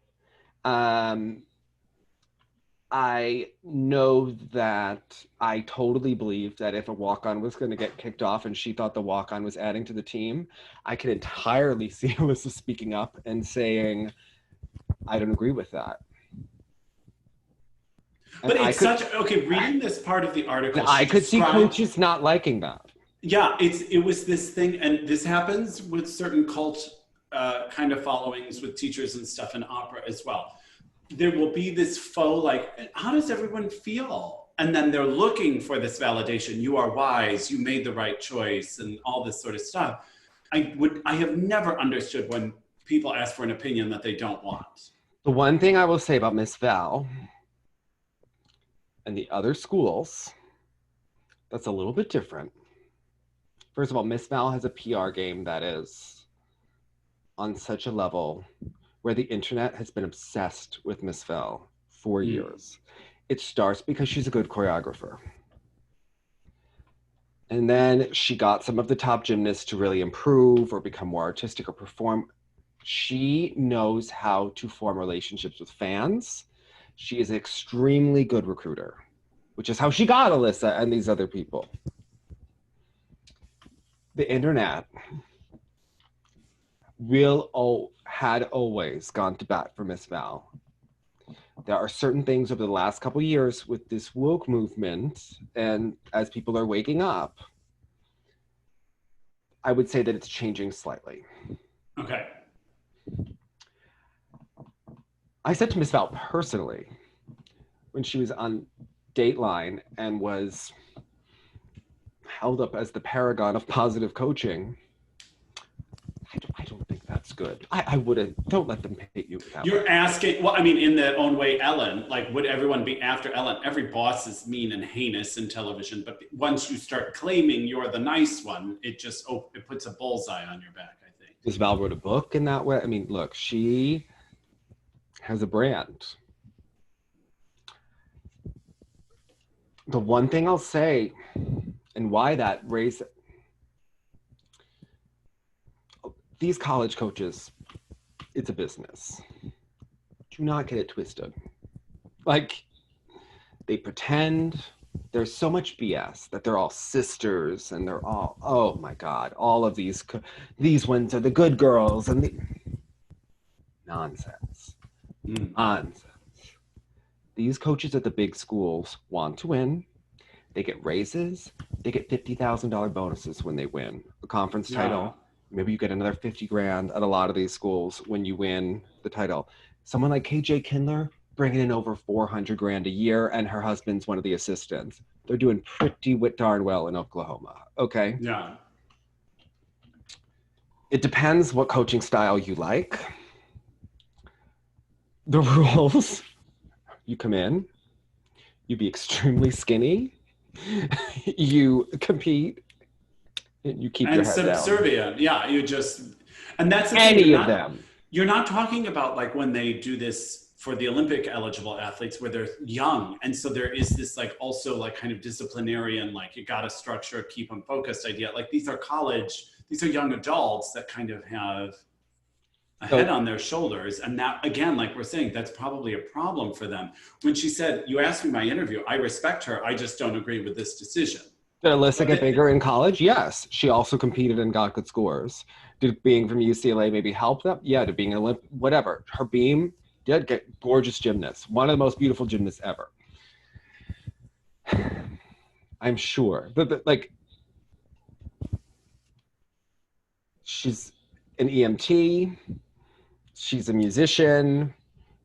I know that I totally believe that if a walk-on was going to get kicked off and she thought the walk-on was adding to the team, I could entirely see Alyssa speaking up and saying, I don't agree with that. But reading this part of the article, I could see coaches not liking that. Yeah, it was this thing, and this happens with certain cult kind of followings with teachers and stuff in opera as well. There will be this faux, like, how does everyone feel and then they're looking for this validation. You are wise, you made the right choice, and all this sort of stuff. I have never understood when people ask for an opinion that they don't want. The one thing I will say about Miss Val and the other schools that's a little bit different. First of all, Miss Val has a PR game that is on such a level where the internet has been obsessed with Miss Val for years. It starts because she's a good choreographer. And then she got some of the top gymnasts to really improve or become more artistic or perform. She knows how to form relationships with fans. She is an extremely good recruiter, which is how she got Alyssa and these other people. The internet had always gone to bat for Miss Val. There are certain things over the last couple of years with this woke movement, and as people are waking up, I would say that it's changing slightly. Okay. I said to Miss Val personally, when she was on Dateline and was held up as the paragon of positive coaching, I don't think that's good. I wouldn't, don't let them hate you that You're way. asking, well, I mean, in their own way, Ellen, like, would everyone be after Ellen? Every boss is mean and heinous in television, but once you start claiming you're the nice one, it just, it puts a bullseye on your back, I think. Miss Val wrote a book in that way. I mean, look, she has a brand. The one thing I'll say, and why that raised, these college coaches, it's a business. Do not get it twisted. Like, they pretend there's so much BS that they're all sisters and they're all, oh my God, all of these ones are the good girls and the nonsense. Nonsense. These coaches at the big schools want to win. They get raises. They get $50,000 bonuses when they win a conference title. Maybe you get another 50 grand at a lot of these schools when you win the title. Someone like KJ Kindler bringing in over 400 grand a year, and her husband's one of the assistants. They're doing pretty darn well in Oklahoma. Okay. Yeah. It depends what coaching style you like. The rules, you come in, you be extremely skinny, you compete, and you keep your head down. Subservient. Yeah, you just, and that's the Any thing, of them. You're not talking about like when they do this for the Olympic eligible athletes where they're young. And so there is this like also like kind of disciplinarian, like you got to structure, keep them focused idea. Like these are young adults that kind of have a head on their shoulders. And that, again, like we're saying, that's probably a problem for them. When she said, you asked me my interview, I respect her. I just don't agree with this decision. Did Alyssa get bigger in college? Yes. She also competed and got good scores. Did being from UCLA maybe help them? Yeah. Did being an Olympic, whatever. Her beam did get gorgeous gymnast. One of the most beautiful gymnasts ever. I'm sure. But like, she's an EMT. She's a musician.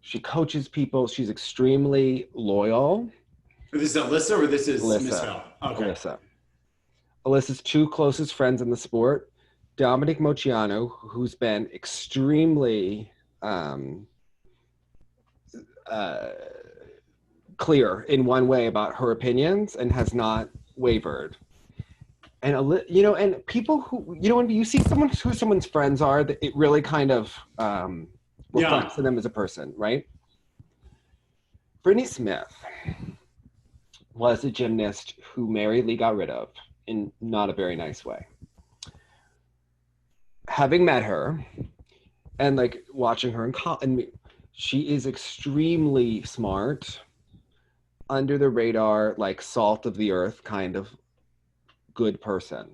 She coaches people. She's extremely loyal. This is Alyssa or this is Miss Val? Okay. Alyssa. Alyssa's two closest friends in the sport, Dominic Moceanu, who's been extremely clear in one way about her opinions and has not wavered. And and people who, when you see someone who someone's friends are, that it really kind of reflects in them as a person, right? Brittany Smith was a gymnast who Mary Lee got rid of in not a very nice way. Having met her and like watching her in college, and she is extremely smart, under the radar, like salt of the earth kind of good person.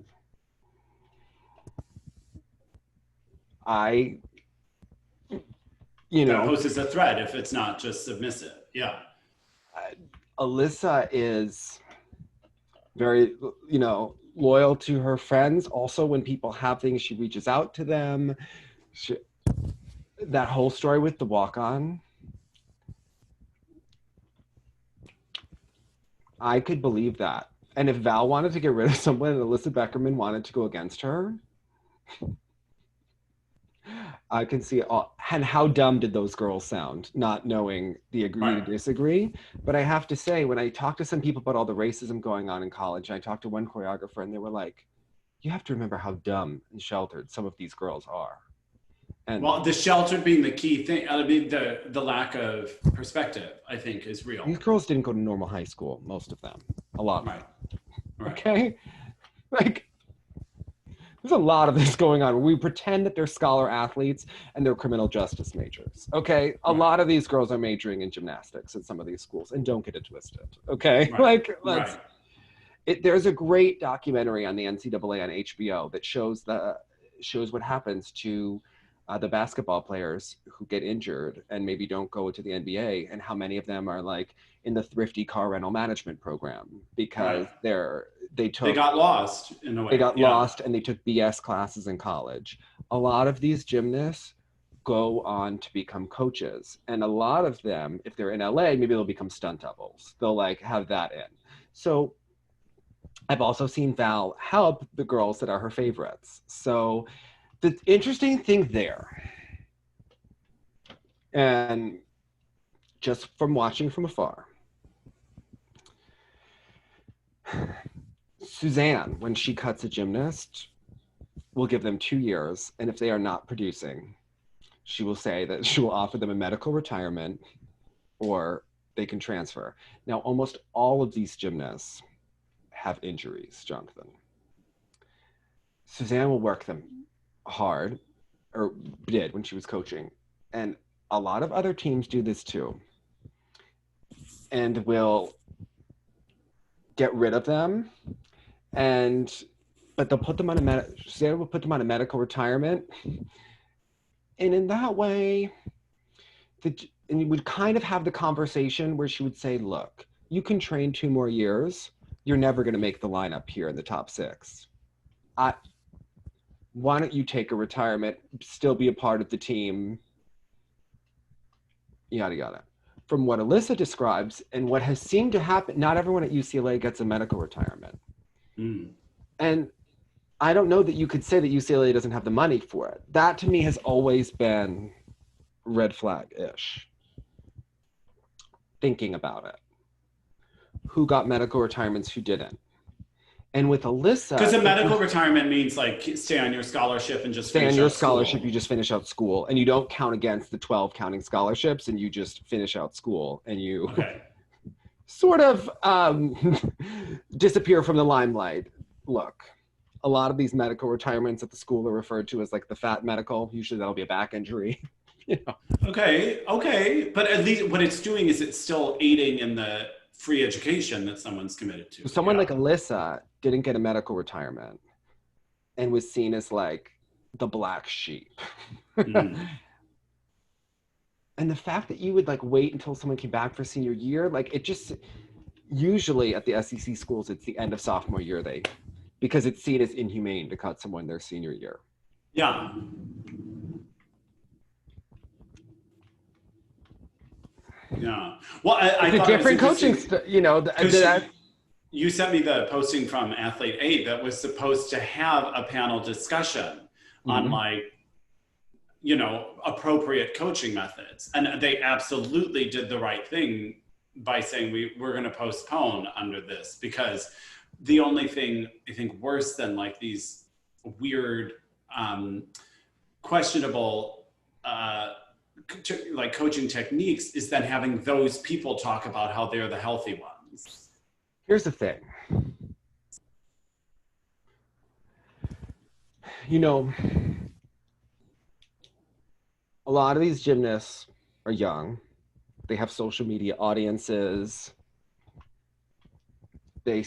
That poses a threat if it's not just submissive. Yeah. Alyssa is very, loyal to her friends. Also, when people have things, she reaches out to them. That whole story with the walk-on. I could believe that. And if Val wanted to get rid of someone and Alyssa Beckerman wanted to go against her, I can see it all. And how dumb did those girls sound, not knowing the agree to disagree? But I have to say, when I talked to some people about all the racism going on in college, I talked to one choreographer and they were like, you have to remember how dumb and sheltered some of these girls are. And well, the sheltered being the key thing. I mean, the lack of perspective, I think, is real. these girls didn't go to normal high school, most of them. A lot of them. Right. Okay? Like, there's a lot of this going on. We pretend that they're scholar athletes and they're criminal justice majors. Okay? A lot of these girls are majoring in gymnastics at some of these schools, and don't get it twisted. Okay? Right. Like, let's... There's a great documentary on the NCAA on HBO that shows what happens to the basketball players who get injured and maybe don't go to the NBA, and how many of them are like in the thrifty car rental management program because they got lost in a way. They got lost and they took BS classes in college. A lot of these gymnasts go on to become coaches, and a lot of them, if they're in LA, maybe they'll become stunt doubles. They'll like have that in. So I've also seen Val help the girls that are her favorites. So the interesting thing there, and just from watching from afar, Suzanne, when she cuts a gymnast, will give them 2 years, and if they are not producing, she will say that she will offer them a medical retirement or they can transfer. Now, almost all of these gymnasts have injuries, Jonathan. Suzanne will work them hard, or did when she was coaching, and a lot of other teams do this too, and will get rid of them, but they'll put them on Suzanne will put them on a medical retirement, and in that way, and you would kind of have the conversation where she would say, look, you can train 2 more years, you're never going to make the lineup here in the top 6. Why don't you take a retirement, still be a part of the team, yada, yada. From what Alyssa describes and what has seemed to happen, not everyone at UCLA gets a medical retirement. And I don't know that you could say that UCLA doesn't have the money for it. That to me has always been red flag-ish. Thinking about it. Who got medical retirements, who didn't? And with Alyssa... Because a medical retirement means like stay on your scholarship and just stay finish on your out scholarship, school. you just finish out school. And you don't count against the 12 counting scholarships, and you just finish out school. And you sort of disappear from the limelight. Look, a lot of these medical retirements at the school are referred to as like the fat medical. Usually that'll be a back injury. You know? Okay. But at least what it's doing is it's still aiding in the free education that someone's committed to. Someone like Alyssa didn't get a medical retirement and was seen as like the black sheep. And the fact that you would like wait until someone came back for senior year, like it just, usually at the SEC schools, it's the end of sophomore year because it's seen as inhumane to cut someone their senior year. Yeah. Yeah. Well, I it's thought a different it was coaching, you sent me the posting from Athlete 8 that was supposed to have a panel discussion on like, appropriate coaching methods. And they absolutely did the right thing by saying we're going to postpone under this, because the only thing I think worse than like these weird, questionable, like coaching techniques is then having those people talk about how they're the healthy ones. Here's the thing. A lot of these gymnasts are young. They have social media audiences. They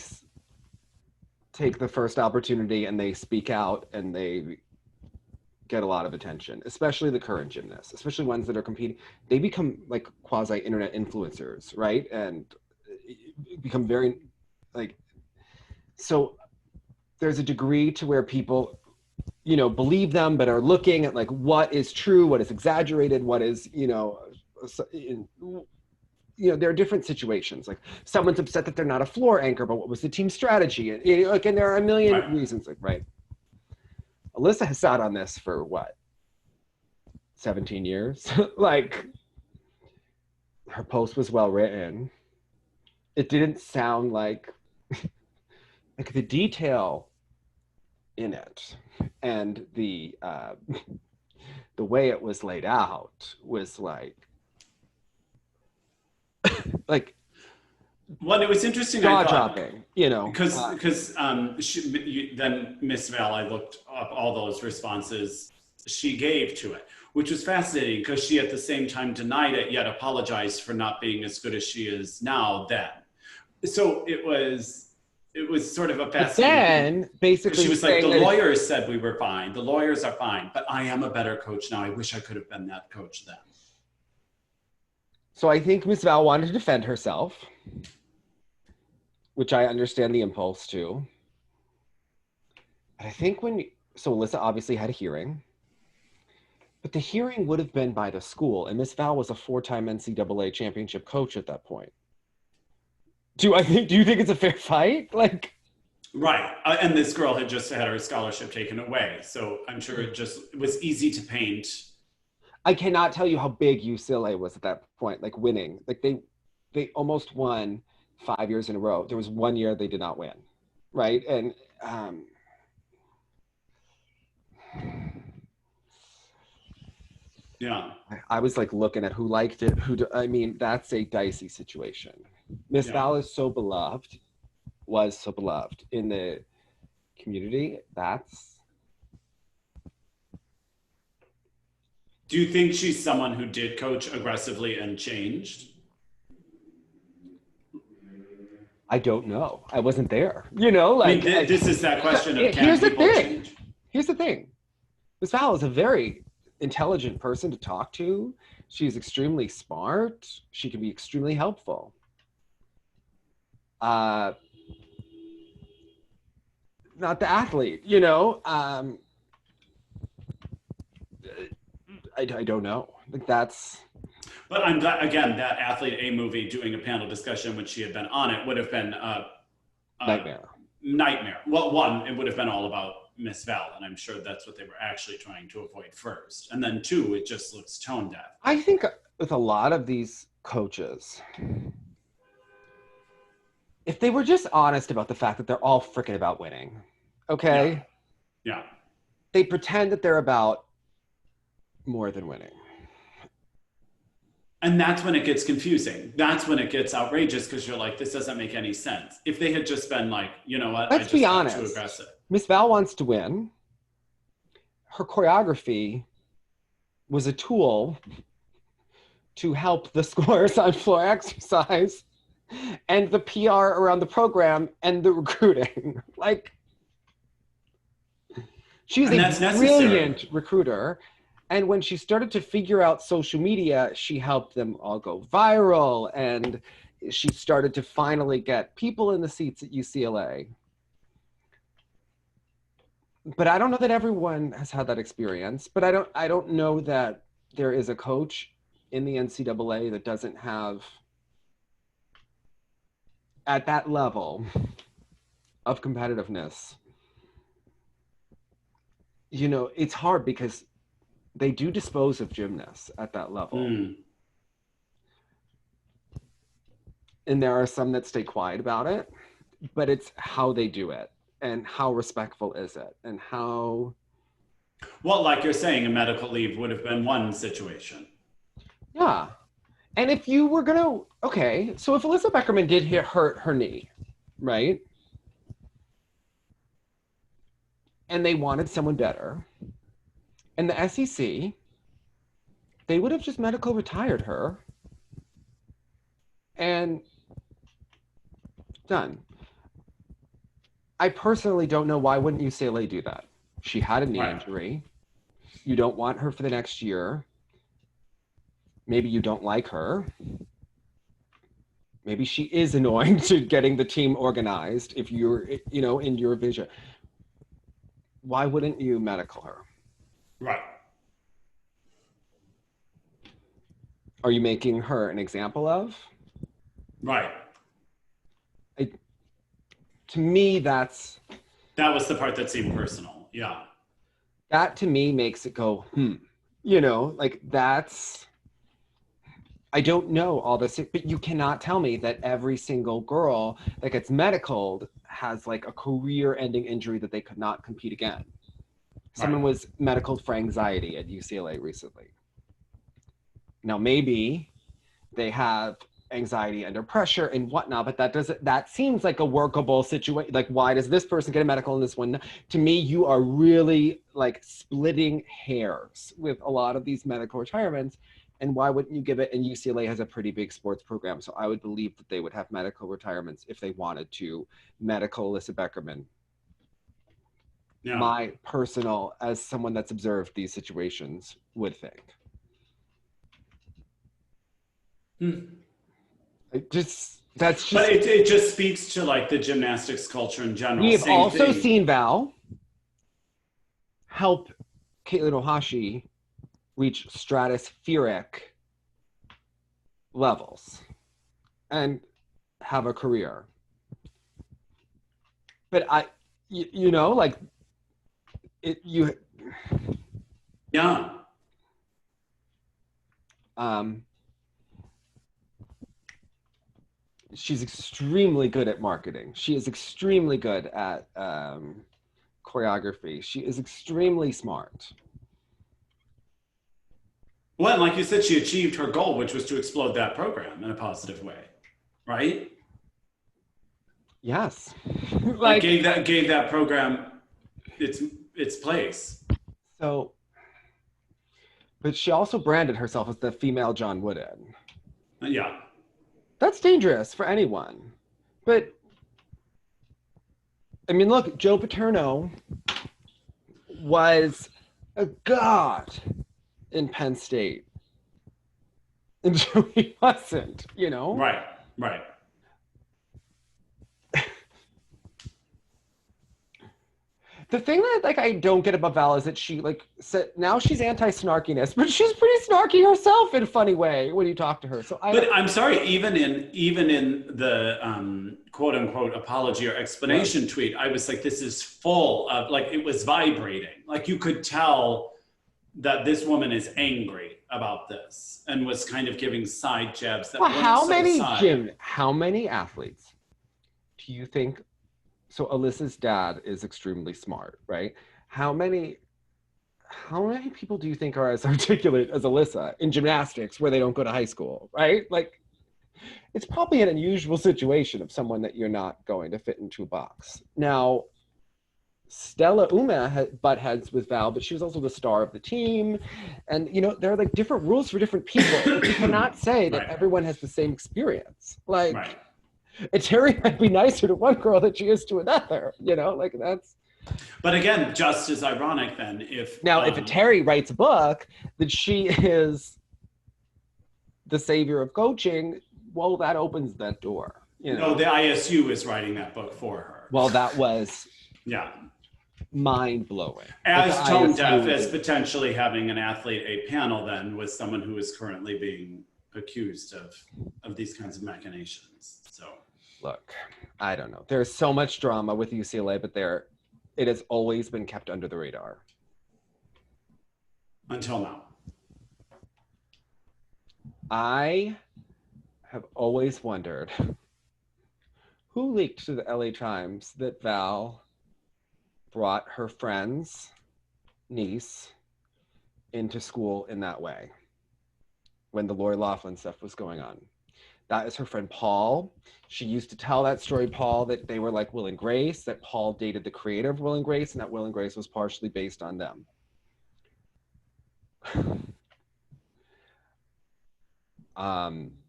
take the first opportunity and they speak out and they get a lot of attention, especially the current gymnasts, especially ones that are competing. They become like quasi internet influencers, right? And become very so there's a degree to where people, believe them, but are looking at like what is true, what is exaggerated, what is, there are different situations. Like someone's upset that they're not a floor anchor, but what was the team strategy? And there are a million reasons, like, right. Alyssa has sat on this for what? 17 years? Like, her post was well written. It didn't sound like the detail in it and the way it was laid out was like well, it was interesting. Jaw dropping, because then Miss Val, I looked up all those responses she gave to it, which was fascinating because she at the same time denied it yet apologized for not being as good as she is now then. So it was sort of a fascinating. Then basically she was like, the lawyers said we were fine. The lawyers are fine, but I am a better coach now. I wish I could have been that coach then. So I think Miss Val wanted to defend herself, which I understand the impulse to. But I think so Alyssa obviously had a hearing, but the hearing would have been by the school, and Miss Val was a 4-time NCAA championship coach at that point. Do you think it's a fair fight? Like, right. And this girl had just had her scholarship taken away. So I'm sure it was easy to paint. I cannot tell you how big UCLA was at that point, like winning. Like they almost won 5 years in a row. There was 1 year they did not win. Right. And yeah. I was like looking at who liked it, that's a dicey situation. Miss Val is was so beloved in the community. Do you think she's someone who did coach aggressively and changed? I don't know. I wasn't there. This is that question of here's the thing. Miss Val is a very intelligent person to talk to. She's extremely smart. She can be extremely helpful. Not the athlete, I don't know. Like that's. But I'm glad, again, that Athlete A movie doing a panel discussion when she had been on it would have been a nightmare. Well, one, it would have been all about Miss Val, and I'm sure that's what they were actually trying to avoid first. And then two, it just looks tone deaf. I think with a lot of these coaches, if they were just honest about the fact that they're all freaking about winning, okay? Yeah. They pretend that they're about more than winning. And that's when it gets confusing. That's when it gets outrageous because you're like, this doesn't make any sense. If they had just been like, you know what, let's be honest. Too aggressive. Miss Val wants to win. Her choreography was a tool to help the scores on floor exercise and the PR around the program and the recruiting. Like, she's a brilliant recruiter. And when she started to figure out social media, she helped them all go viral. And she started to finally get people in the seats at UCLA. But I don't know that everyone has had that experience. But I don't know that there is a coach in the NCAA that doesn't have, at that level of competitiveness, it's hard because they do dispose of gymnasts at that level. And there are some that stay quiet about it, but it's how they do it and how respectful is it and how... Well, like you're saying, a medical leave would have been one situation. Yeah. And if you were gonna, okay, so if Alyssa Beckerman did hurt her knee, right? And they wanted someone better, and the SEC, they would have just medical retired her and done. I personally don't know why wouldn't UCLA do that? She had a knee injury. You don't want her for the next year. Maybe you don't like her. Maybe she is annoying to getting the team organized if you're, in your vision. Why wouldn't you medical her? Right. Are you making her an example of? Right. To me, that was the part that seemed personal. Yeah. That to me makes it go, you know, like I don't know all this, but you cannot tell me that every single girl that gets medicaled has like a career-ending injury that they could not compete again. Someone was medicaled for anxiety at UCLA recently. Now, maybe they have anxiety under pressure and whatnot, but that seems like a workable situation. Like, why does this person get a medical and this one? To me, you are really like splitting hairs with a lot of these medical retirements. And why wouldn't you give it? And UCLA has a pretty big sports program. So I would believe that they would have medical retirements if they wanted to. Medical Alyssa Beckerman. Yeah. My personal, as someone that's observed these situations, would think. But it just speaks to like the gymnastics culture in general. We have also seen Val help Caitlin Ohashi reach stratospheric levels and have a career. But you know, like yeah. She's extremely good at marketing. She is extremely good at choreography. She is extremely smart. Well, and like you said, she achieved her goal, which was to explode that program in a positive way, right? Yes. Like gave that program its place. So, but she also branded herself as the female John Wooden. Yeah. That's dangerous for anyone. But, I mean, look, Joe Paterno was a god in Penn State until he wasn't, you know? Right. The thing that like I don't get about Val is that she like said now she's anti-snarkiness, but she's pretty snarky herself in a funny way when you talk to her. So I'm sorry, even in the quote unquote apology or explanation tweet, I was like, this is full of like it was vibrating. Like you could tell that this woman is angry about this and was kind of giving side jabs that how many athletes do you think? So Alyssa's dad is extremely smart, right? How many people do you think are as articulate as Alyssa in gymnastics where they don't go to high school, right? Like, it's probably an unusual situation of someone that you're not going to fit into a box. Now, Stella Uma had butt heads with Val, but she was also the star of the team. And, you know, there are like different rules for different people. You cannot say that everyone has the same experience. Like, Terry might be nicer to one girl than she is to another, you know, like that's. But again, just as ironic then if a Terry writes a book that she is the savior of coaching, well, that opens that door. You know? No, the ISU is writing that book for her. Well, that was mind blowing. As tone deaf as potentially having an athlete a panel then with someone who is currently being accused of these kinds of machinations. So look, I don't know. There's so much drama with UCLA, but it has always been kept under the radar. Until now. I have always wondered who leaked to the LA Times that Val brought her friend's niece into school in that way when the Lori Loughlin stuff was going on. That is her friend Paul. She used to tell that story, Paul, that they were like Will and Grace, that Paul dated the creator of Will and Grace, and that Will and Grace was partially based on them.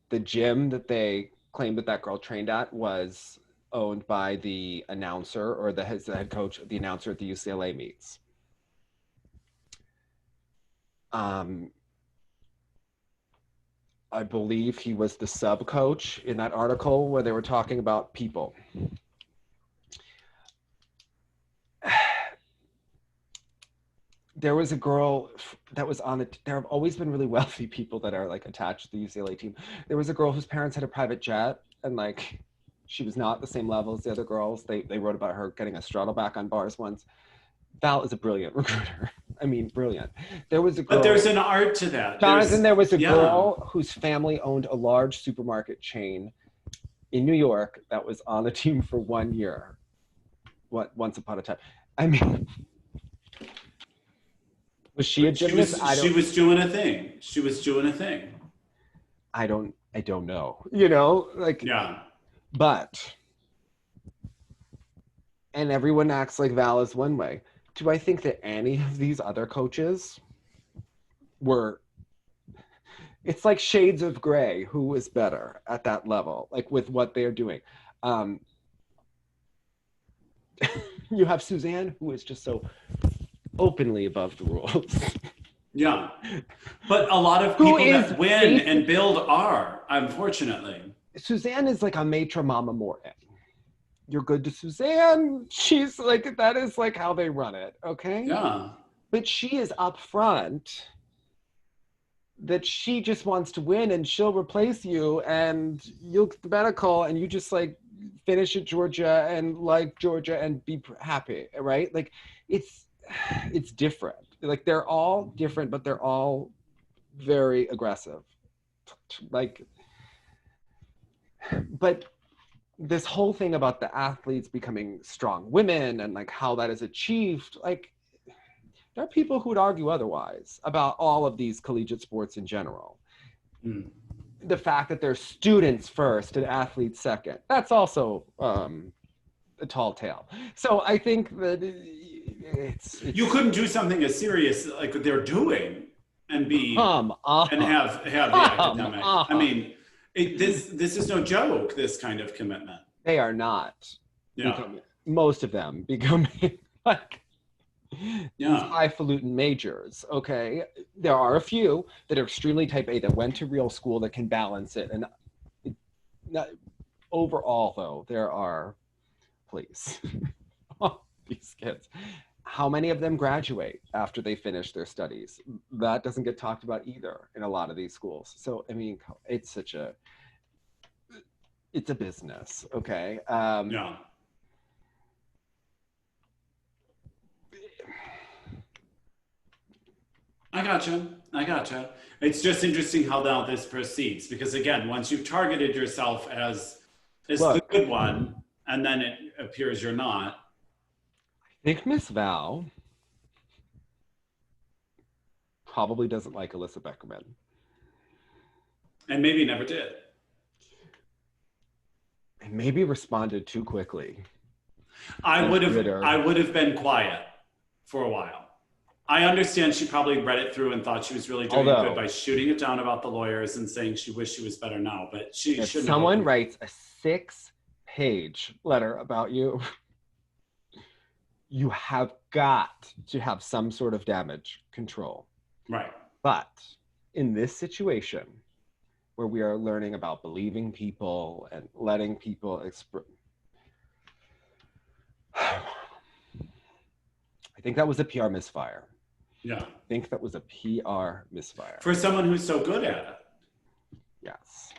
The gym that they claimed that girl trained at was owned by the announcer or the head coach, the announcer at the UCLA meets. I believe he was the sub coach in that article where they were talking about people. There was a girl that was on it. There have always been really wealthy people that are like attached to the UCLA team. There was a girl whose parents had a private jet and like she was not the same level as the other girls. They wrote about her getting a straddle back on bars once. Val is a brilliant recruiter. I mean, brilliant. There was a girl. But there's an art to that. Jonathan, there was a girl whose family owned a large supermarket chain in New York that was on the team for 1 year. Once upon a time. I mean, was she a gymnast? She was doing a thing. She was doing a thing. I don't know. You know, like yeah. But and everyone acts like Val is one way. Do I think that any of these other coaches were? It's like shades of gray. Who is better at that level? Like with what they're doing. You have Suzanne, who is just so openly above the rules. Yeah. But a lot of people that win and build are, unfortunately. Suzanne is like a maitre mama Morton. You're good to Suzanne. She's like, that is like how they run it, okay? Yeah. But she is upfront that she just wants to win and she'll replace you and you'll get the medical and you just like finish at Georgia and like Georgia and be happy, right? Like it's different. Like they're all different, but they're all very aggressive. Like, but this whole thing about the athletes becoming strong women and like how that is achieved, like there are people who would argue otherwise about all of these collegiate sports in general. Mm. The fact that they're students first and athletes second, that's also a tall tale. So I think that it's you couldn't do something as serious like what they're doing and be and have the academic. I mean, this is no joke. This kind of commitment. They are not. Yeah. Most of them becoming like highfalutin majors. Okay, there are a few that are extremely type A that went to real school that can balance it, and overall though there are, please, these kids. How many of them graduate after they finish their studies? That doesn't get talked about either in a lot of these schools. So, I mean, it's a business, okay? Yeah. I gotcha. It's just interesting how now this proceeds, because again, once you've targeted yourself as the good one, and then it appears you're not. I think Miss Val probably doesn't like Alyssa Beckerman. And maybe never did. And maybe responded too quickly. I would have been quiet for a while. I understand she probably read it through and thought she was really doing good by shooting it down about the lawyers and saying she wished she was better now, but she shouldn't. If someone writes a 6-page letter about you, you have got to have some sort of damage control. Right. But in this situation, where we are learning about believing people and letting people express, I think that was a PR misfire. Yeah. I think that was a PR misfire. For someone who's so good at it. Yes.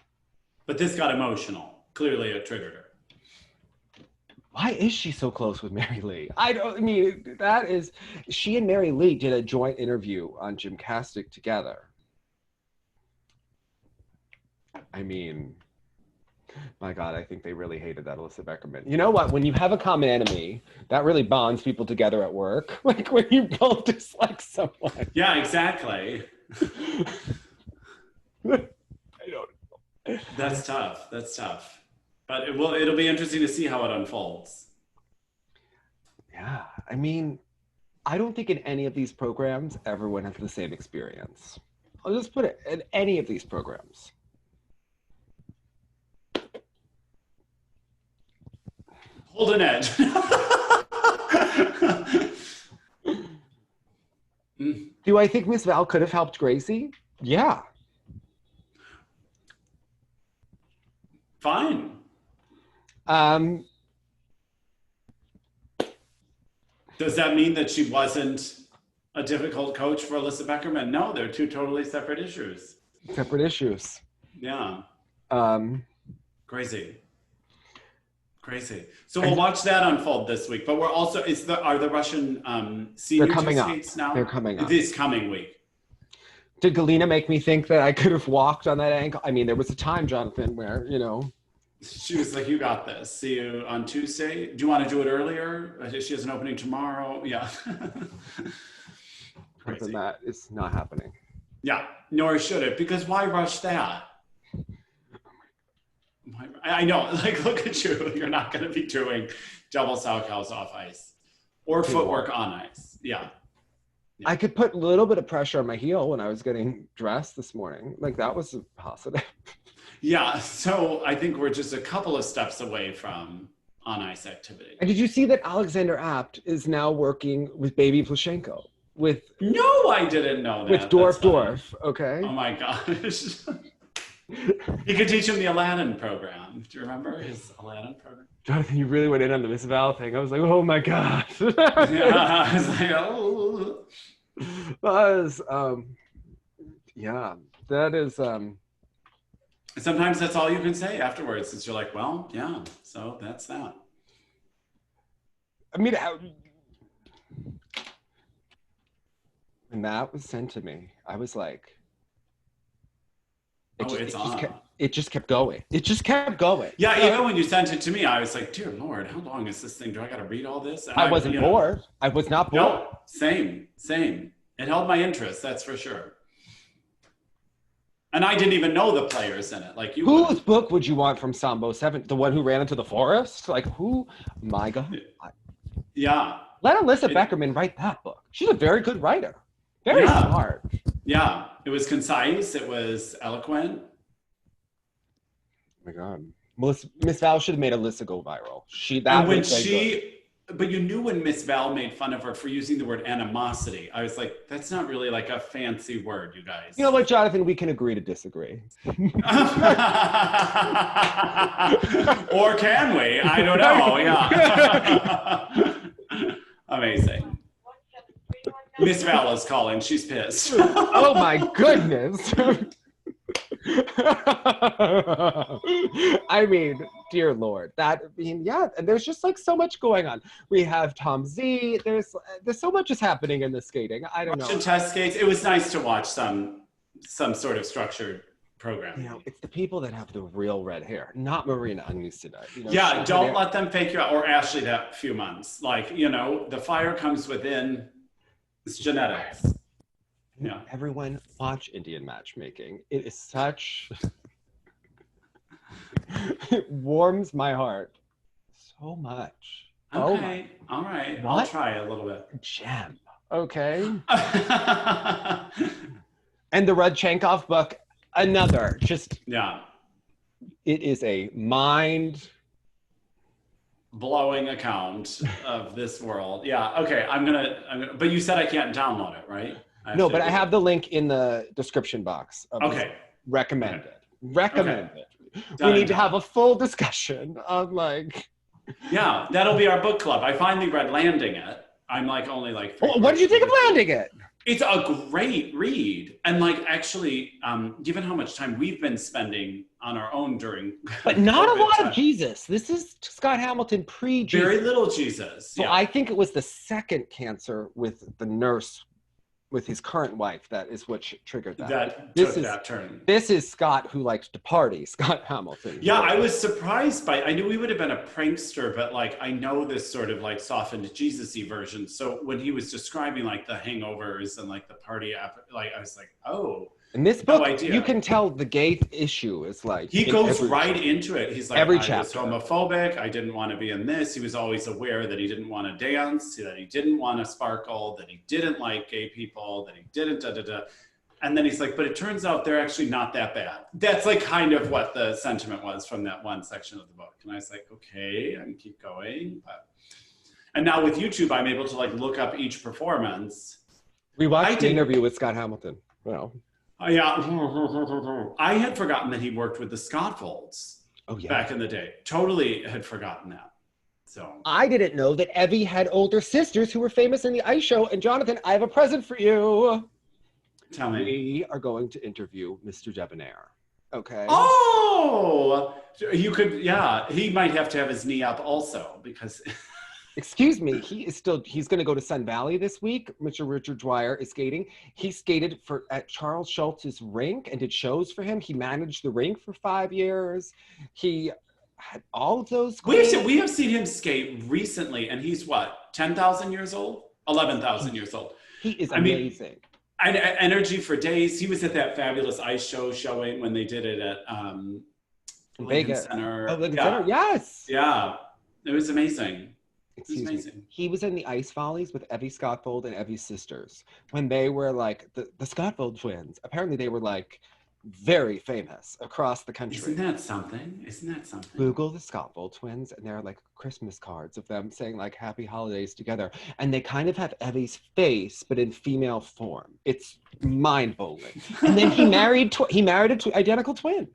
But this got emotional. Clearly it triggered her. Why is she so close with Mary Lee? She and Mary Lee did a joint interview on Gymcastic together. I mean, my God, I think they really hated that Alyssa Beckerman. You know what? When you have a common enemy, that really bonds people together at work. Like when you both dislike someone. Yeah, exactly. I don't know. That's tough. But it'll be interesting to see how it unfolds. Yeah, I mean, I don't think in any of these programs, everyone has the same experience. I'll just put it in any of these programs. Hold an edge. Do I think Miss Val could have helped Gracie? Yeah. Fine. Does that mean that she wasn't a difficult coach for Alyssa Beckerman? No, they're 2 totally separate issues. Separate issues. Yeah. Crazy. So we'll watch that unfold this week. But we're also are the Russian senior skates now? They're coming up this coming week. Did Galina make me think that I could have walked on that ankle? I mean, there was a time, Jonathan, where she was like, "You got this. See you on Tuesday. Do you want to do it earlier? She has an opening tomorrow." Yeah. Crazy. That is not happening. Yeah, nor should it, because why rush that? I know, like, look at you. You're not going to be doing double Sauerkraut off ice or footwork on ice. Yeah. I could put a little bit of pressure on my heel when I was getting dressed this morning. Like, that was a positive. Yeah, so I think we're just a couple of steps away from on ice activity. And did you see that Alexander Apt is now working with Baby Plushenko? No, I didn't know that. With Dorf, okay? Oh my gosh. He could teach him the Aladdin program. Do you remember his Aladdin program? Jonathan, you really went in on the Miss Val thing. I was like, oh my gosh. Yeah, I was like, oh. Yeah, that is. Sometimes that's all you can say afterwards. Is you're like, well, yeah, so that's that. I mean, when that was sent to me, I was like, it just kept going. It just kept going. Yeah, even when you sent it to me, I was like, dear Lord, how long is this thing? Do I got to read all this? And I wasn't bored. I was not bored. No, same. It held my interest, that's for sure. And I didn't even know the players in it. Like you. Whose book would you want from Sambo 7? The one who ran into the forest? Like who? My God. Yeah. Let Alyssa Beckerman write that book. She's a very good writer. Very smart. Yeah. It was concise. It was eloquent. Oh my God. Miss Val should have made Alyssa go viral. But you knew when Miss Val made fun of her for using the word animosity. I was like, that's not really like a fancy word, you guys. You know what, Jonathan? We can agree to disagree. Or can we? I don't know. Yeah. Amazing. Miss Val is calling. She's pissed. Oh my goodness. I mean, dear Lord, and there's just like so much going on. We have Tom Z. There's so much is happening in the skating. I don't know. Russian test skates. It was nice to watch some sort of structured program. It's the people that have the real red hair, not Marina Anistina. Yeah, don't let them fake you out, or Ashley that few months. Like, the fire comes within. It's genetics. Yeah. Everyone watch Indian matchmaking. It is such. It warms my heart so much. Okay. All right. What? I'll try a little bit. Gem. Okay. And the Rodchenkov book, another. Just. Yeah. It is a mind. Blowing account of this world. Yeah. Okay. I'm gonna. But you said I can't download it, right? No, but I have the link in the description box. Okay. Recommended. We need to have a full discussion on like. Yeah, that'll be our book club. I finally read Landing It. I'm like only like. What did you think of Landing It? It's a great read, and like actually, given how much time we've been spending on our own during. But not a lot of Jesus. This is Scott Hamilton pre-Jesus. Very little Jesus. So I think it was the second cancer with the nurse. With his current wife, that is what triggered that. That turn. This is Scott who likes to party, Scott Hamilton. Yeah, I was surprised I knew he would have been a prankster, but like I know this sort of like softened Jesus-y version. So when he was describing like the hangovers and like the party like I was like, oh. In this book, you can tell the gay issue is like... He goes right into it. He's like, I was homophobic. I didn't want to be in this. He was always aware that he didn't want to dance, that he didn't want to sparkle, that he didn't like gay people, that he didn't da-da-da. And then he's like, but it turns out they're actually not that bad. That's like kind of what the sentiment was from that one section of the book. And I was like, okay, I can keep going. And now with YouTube, I'm able to like look up each performance. We watched the interview with Scott Hamilton. Well... Yeah, I had forgotten that he worked with the Scottfolds back in the day. Totally had forgotten that. So I didn't know that Evie had older sisters who were famous in the ice show. And Jonathan, I have a present for you. Tell me. We are going to interview Mr. Debonair. Okay. Oh, you could, yeah. He might have to have his knee up also because. Excuse me, he's going to go to Sun Valley this week. Mr. Richard Dwyer is skating. He skated at Charles Schultz's rink and did shows for him. He managed the rink for 5 years. He had all of those. We have seen him skate recently, and he's what, 10,000 years old? 11,000 years old. He is amazing. I mean, energy for days. He was at that fabulous ice show showing when they did it at Vegas Center. Oh, Lincoln Center, yes. Yeah, it was amazing. Excuse me. He was in the ice volleys with Evie Scottfold and Evie's sisters when they were like the Scottfold twins. Apparently, they were like very famous across the country. Isn't that something? Google the Scottfold twins, and there are like Christmas cards of them saying like "Happy Holidays" together, and they kind of have Evie's face but in female form. It's mind-blowing. And then he married an identical twin.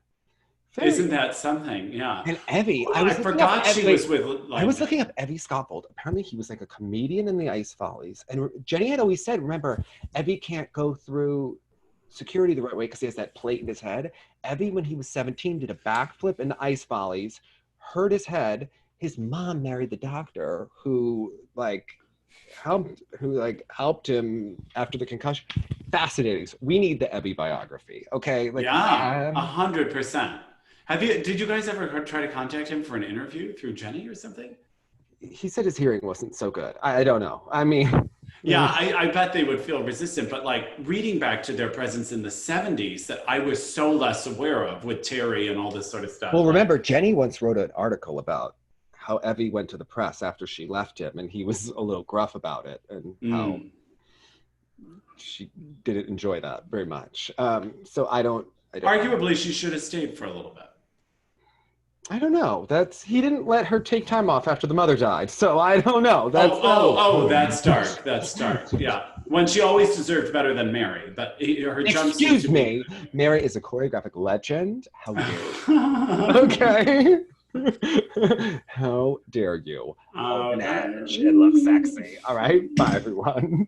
Isn't that something? Yeah. And Evie, I forgot she was with. Like, I was looking up Evie Scottfold. Apparently, he was like a comedian in the ice volleys. And Jenny had always said, remember, Evie can't go through security the right way because he has that plate in his head. Evie, when he was 17, did a backflip in the ice volleys, hurt his head. His mom married the doctor who helped him after the concussion. Fascinating. We need the Evie biography. Okay. Yeah, 100%. Did you guys ever try to contact him for an interview through Jenny or something? He said his hearing wasn't so good. I don't know. I mean, yeah, I bet they would feel resistant, but like reading back to their presence in the 70s that I was so less aware of with Terry and all this sort of stuff. Well, remember, Jenny once wrote an article about how Evie went to the press after she left him, and he was a little gruff about it, and how she didn't enjoy that very much. So I don't. Arguably, she should have stayed for a little bit. I don't know. He didn't let her take time off after the mother died, so I don't know. That's dark. That's dark. Yeah, when she always deserved better than Mary, but her jump. Excuse me, Mary is a choreographic legend. How dare you? Okay. How dare you? An edge. It looks sexy. All right. Bye, everyone.